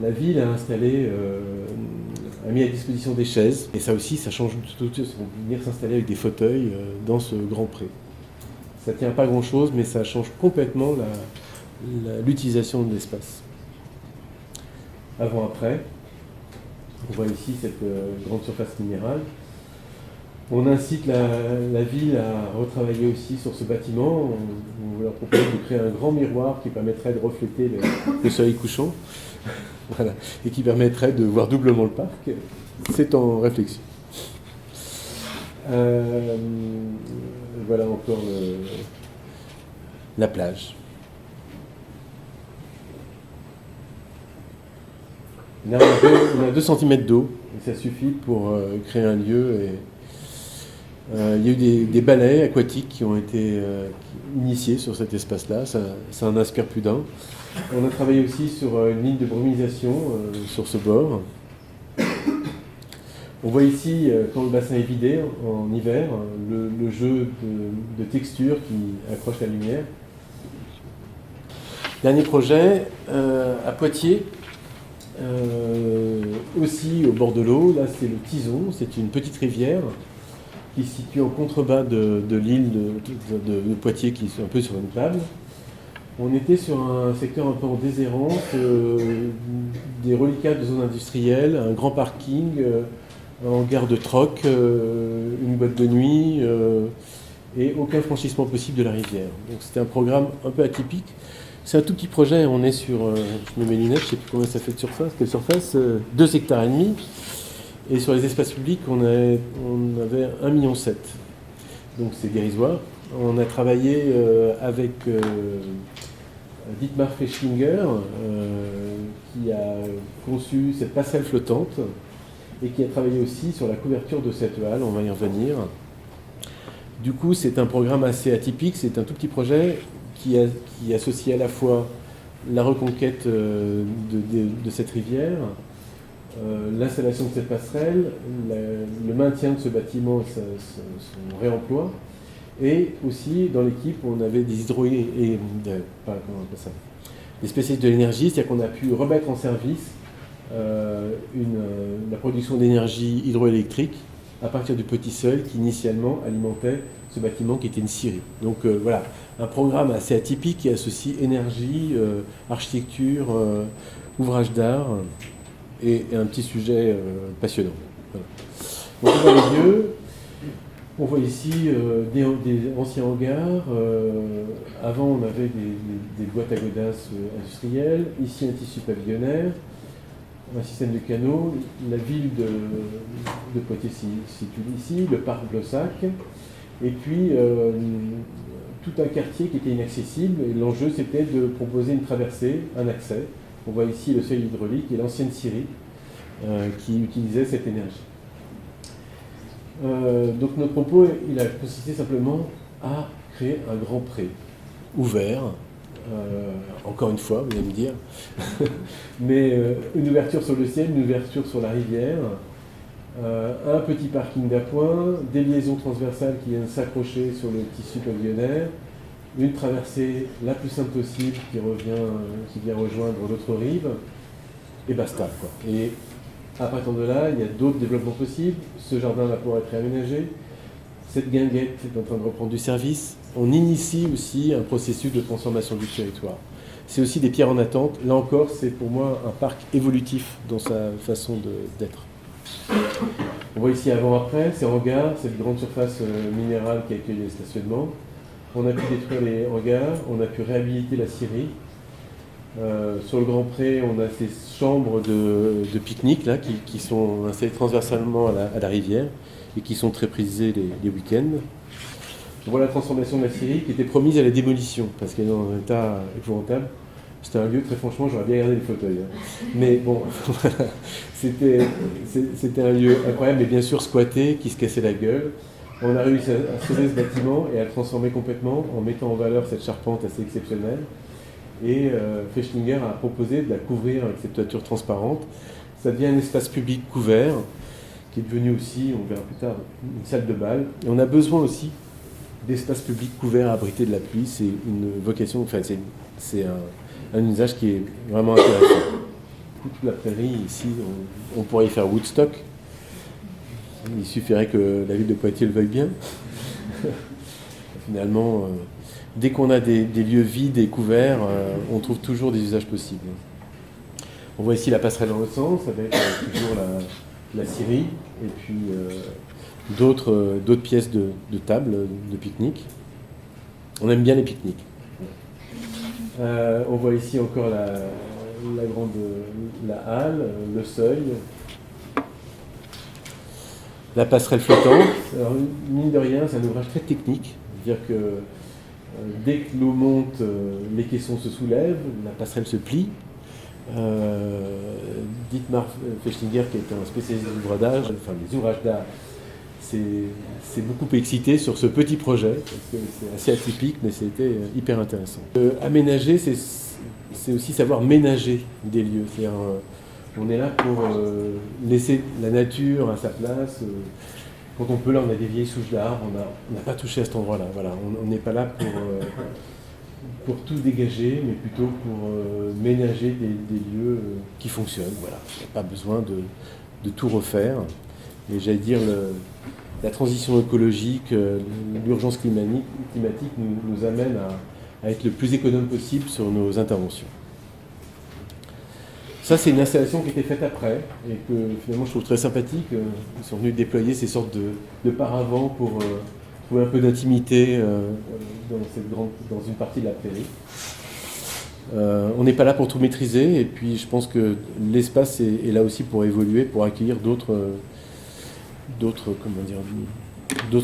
la ville a installé, a mis à disposition des chaises. Et ça aussi, ça change tout au tout. On peut venir s'installer avec des fauteuils dans ce grand pré. Ça ne tient pas grand-chose, mais ça change complètement l'utilisation de l'espace. Avant-après, on voit ici cette grande surface minérale. On incite la ville à retravailler aussi sur ce bâtiment. On leur propose de créer un grand miroir qui permettrait de refléter le soleil couchant. Voilà. Et qui permettrait de voir doublement le parc. C'est en réflexion. Voilà encore la plage. Là, on a 2 cm d'eau, et ça suffit pour créer un lieu. Il y a eu des balais aquatiques qui ont été initiés sur cet espace-là, ça en inspire plus d'un. On a travaillé aussi sur une ligne de brumisation sur ce bord. On voit ici, quand le bassin est vidé en hiver, le jeu de textures qui accroche la lumière. Dernier projet, à Poitiers, aussi au bord de l'eau. Là, c'est le Tison, c'est une petite rivière qui se situe en contrebas de l'île de Poitiers, qui est un peu sur une table. On était sur un secteur un peu en déshérence, des reliquats de zones industrielles, un grand parking, un hangar de troc, une boîte de nuit et aucun franchissement possible de la rivière. Donc c'était un programme un peu atypique. C'est un tout petit projet, on est sur, je me mets mes lunettes, je ne sais plus combien ça fait de surface, quelle surface, 2,5 hectares. Et sur les espaces publics, on avait 1,7 million. Donc c'est dérisoire. On a travaillé avec Dietmar Fleischlinger, qui a conçu cette passerelle flottante et qui a travaillé aussi sur la couverture de cette halle, on va y revenir. Du coup, c'est un programme assez atypique, c'est un tout petit projet qui associe à la fois la reconquête de cette rivière, l'installation de cette passerelle, le maintien de ce bâtiment, son réemploi, et aussi dans l'équipe on avait des des spécialistes de l'énergie, c'est-à-dire qu'on a pu remettre en service la production d'énergie hydroélectrique à partir du petit seuil qui initialement alimentait ce bâtiment qui était une scierie. Donc voilà, un programme assez atypique qui associe énergie, architecture, ouvrage d'art et un petit sujet passionnant. Voilà. Donc on voit les lieux, on voit ici des anciens hangars. Avant on avait des boîtes à godasses industrielles, ici un tissu pavillonnaire, un système de canaux, la ville de Poitiers se situe ici, le parc Blossac, et puis tout un quartier qui était inaccessible, et l'enjeu c'était de proposer une traversée, un accès. On voit ici le seuil hydraulique et l'ancienne scierie qui utilisait cette énergie. Donc notre propos, il a consisté simplement à créer un grand pré ouvert, encore une fois, vous allez me dire, mais une ouverture sur le ciel, une ouverture sur la rivière, un petit parking d'appoint, des liaisons transversales qui viennent s'accrocher sur le tissu pavillonnaire, une traversée la plus simple possible qui vient rejoindre l'autre rive, et basta, quoi. Et à partir de là, il y a d'autres développements possibles. Ce jardin va pouvoir être réaménagé. Cette guinguette est en train de reprendre du service. On initie aussi un processus de transformation du territoire. C'est aussi des pierres en attente. Là encore, c'est pour moi un parc évolutif dans sa façon d'être. On voit ici avant-après, ces hangars, cette grande surface minérale qui accueille les stationnements. On a pu détruire les hangars, on a pu réhabiliter la scierie. Sur le Grand Pré, on a ces chambres de pique-nique là, qui sont installées transversalement à la rivière et qui sont très prisées les week-ends. On voit la transformation de la scierie qui était promise à la démolition parce qu'elle est dans un état épouvantable. C'était un lieu, très franchement, j'aurais bien gardé les fauteuils. Hein. Mais bon, voilà, c'était un lieu incroyable, mais bien sûr squatté, qui se cassait la gueule. On a réussi à sauver ce bâtiment et à le transformer complètement en mettant en valeur cette charpente assez exceptionnelle. Et Fechtinger a proposé de la couvrir avec cette toiture transparente. Ça devient un espace public couvert, qui est devenu aussi, on verra plus tard, une salle de bal. Et on a besoin aussi d'espaces publics couverts à abriter de la pluie. C'est une vocation, enfin c'est un usage qui est vraiment intéressant. Toute la prairie, ici, on pourrait y faire Woodstock. Il suffirait que la ville de Poitiers le veuille bien. Finalement, dès qu'on a des lieux vides et couverts, on trouve toujours des usages possibles. On voit ici la passerelle dans l'autre sens, avec toujours la scierie, et puis d'autres pièces de table, de pique-nique. On aime bien les pique-niques. On voit ici encore la halle, le seuil, la passerelle flottante. Alors, mine de rien, c'est un ouvrage très technique. C'est-à-dire que dès que l'eau monte, les caissons se soulèvent, la passerelle se plie. Dietmar Fechtinger, qui est un spécialiste des ouvrages d'art, s'est beaucoup excité sur ce petit projet, parce que c'est assez atypique, mais c'était hyper intéressant. Aménager, c'est aussi savoir ménager des lieux. C'est-à-dire, on est là pour laisser la nature à sa place. Quand on peut, là, on a des vieilles souches d'arbres, on n'a pas touché à cet endroit-là. Voilà, on n'est pas là pour tout dégager, mais plutôt pour ménager des lieux qui fonctionnent. Voilà, il n'y a pas besoin de tout refaire. Et j'allais dire, la transition écologique, l'urgence climatique nous amène à être le plus économe possible sur nos interventions. Ça, c'est une installation qui a été faite après et que finalement je trouve très sympathique. Ils sont venus déployer ces sortes de paravents pour trouver un peu d'intimité dans une partie de la prairie. On n'est pas là pour tout maîtriser et puis je pense que l'espace est là aussi pour évoluer, pour accueillir d'autres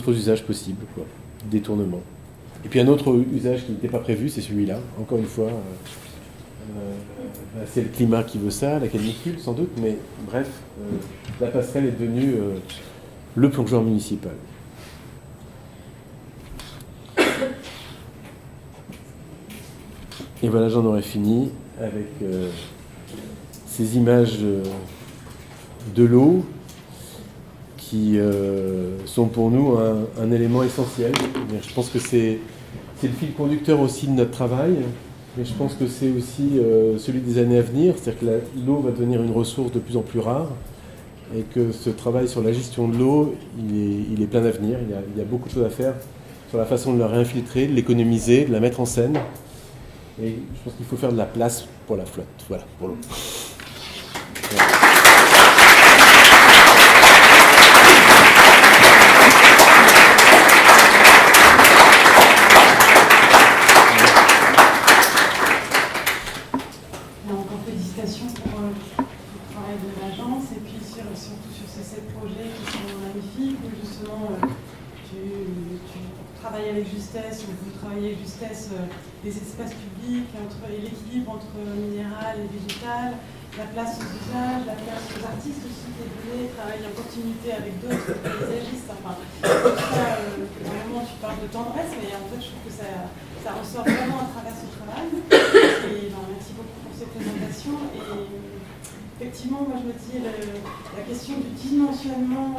usages possibles, quoi, détournements. Et puis un autre usage qui n'était pas prévu, c'est celui-là. Encore une fois, c'est le climat qui veut ça, la canicule sans doute, mais bref, la passerelle est devenue le plongeoir municipal. Et voilà, j'en aurais fini avec ces images de l'eau qui sont pour nous un élément essentiel. Je pense que c'est le fil conducteur aussi de notre travail, mais je pense que c'est aussi celui des années à venir, c'est-à-dire que l'eau va devenir une ressource de plus en plus rare et que ce travail sur la gestion de l'eau, il est plein d'avenir. Il y a beaucoup de choses à faire sur la façon de la réinfiltrer, de l'économiser, de la mettre en scène. Et je pense qu'il faut faire de la place pour la flotte, voilà, pour l'eau. Voilà. Encore félicitations pour le travail de l'agence et puis surtout sur ces 7 projets qui sont magnifiques où justement tu travailles avec justesse, ou vous travaillez avec justesse des espaces publics, et l'équilibre entre minéral et végétal, la place aux usages, la place aux artistes aussi qui est donnée, travailler en continuité avec d'autres paysagistes. Enfin, tout ça, à un moment tu parles de tendresse, mais en fait je trouve que ça ressort vraiment à travers ce travail. Et merci beaucoup pour ces présentations. Et effectivement, moi je me dis la question du dimensionnement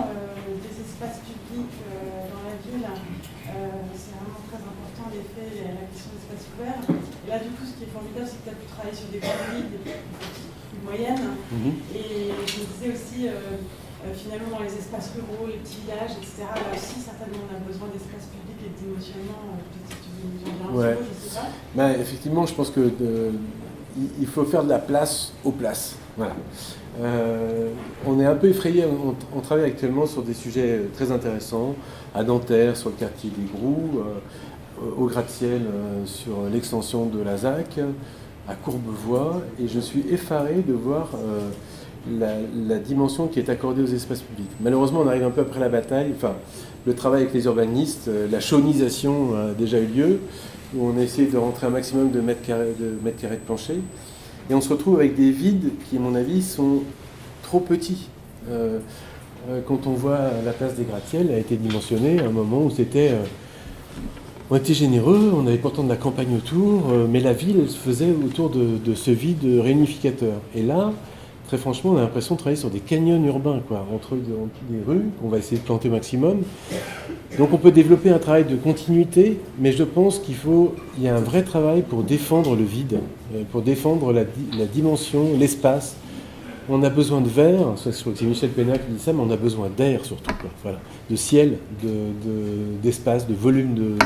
des espaces publics dans la ville, c'est vraiment très important, la question des espaces ouverts. Et là, du coup, ce qui est formidable, c'est que tu as pu travailler sur des grandes villes, des plus moyennes. Et je me disais aussi, finalement, dans les espaces ruraux, les petits villages, etc., là aussi, certainement, on a besoin d'espaces publics et de dimensionnement. Peut-être que tu veux nous en dire un petit peu, je ne sais pas. Ben, effectivement, je pense que il faut faire de la place aux places. Voilà. On est un peu effrayé, on travaille actuellement sur des sujets très intéressants, à Nanterre, sur le quartier des Grous, au gratte-ciel, sur l'extension de la ZAC, à Courbevoie, et je suis effaré de voir la dimension qui est accordée aux espaces publics. Malheureusement, on arrive un peu après la bataille, enfin, le travail avec les urbanistes, la chaunisation a déjà eu lieu, où on essaie de rentrer un maximum de mètres carrés de plancher. Et on se retrouve avec des vides qui, à mon avis, sont trop petits. Quand on voit la place des gratte-ciel, elle a été dimensionnée à un moment où on était généreux, on avait pourtant de la campagne autour, mais la ville, elle se faisait autour de ce vide réunificateur. Et là, très franchement, on a l'impression de travailler sur des canyons urbains, quoi, entre des rues, qu'on va essayer de planter au maximum. Donc on peut développer un travail de continuité, mais je pense qu'il y a un vrai travail pour défendre le vide, pour défendre la dimension, l'espace. On a besoin de verre, je crois que c'est Michel Pénac qui dit ça, mais on a besoin d'air surtout, quoi. Voilà. De ciel, d'espace, de volume,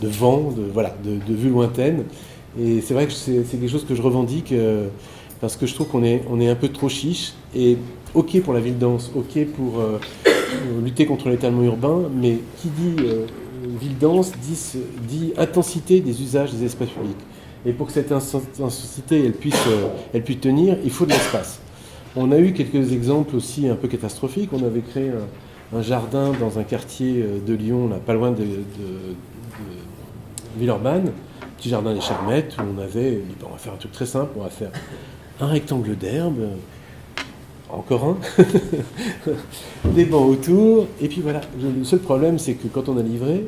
de vent, de vue lointaine. Et c'est vrai que c'est quelque chose que je revendique, parce que je trouve qu'on est un peu trop chiche, et ok pour la ville dense, ok pour lutter contre l'étalement urbain, mais qui dit ville dense dit intensité des usages des espaces publics. Et pour que cette intensité elle puisse tenir, il faut de l'espace. On a eu quelques exemples aussi un peu catastrophiques. On avait créé un jardin dans un quartier de Lyon, là, pas loin de Villeurbanne, petit jardin des Charmettes, où on avait dit, bon, on va faire un truc très simple, on va faire un rectangle d'herbe, encore un, des bancs autour, et puis voilà. Le seul problème, c'est que quand on a livré,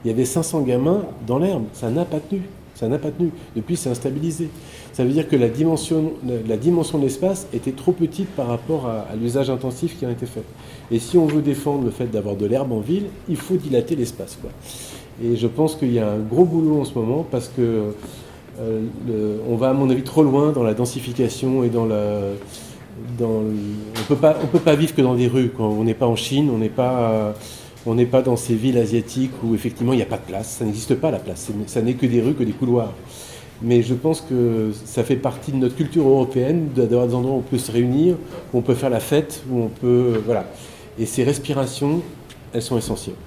il y avait 500 gamins dans l'herbe. Ça n'a pas tenu. Depuis, c'est instabilisé. Ça veut dire que la dimension de l'espace était trop petite par rapport à l'usage intensif qui a été fait. Et si on veut défendre le fait d'avoir de l'herbe en ville, il faut dilater l'espace, quoi. Et je pense qu'il y a un gros boulot en ce moment parce que on va, à mon avis, trop loin dans la densification et on peut pas vivre que dans des rues, quoi. On n'est pas en Chine, on n'est pas dans ces villes asiatiques où effectivement il n'y a pas de place. Ça n'existe pas la place. Ça n'est que des rues, que des couloirs. Mais je pense que ça fait partie de notre culture européenne d'avoir des endroits où on peut se réunir, où on peut faire la fête, où on peut... Voilà. Et ces respirations, elles sont essentielles.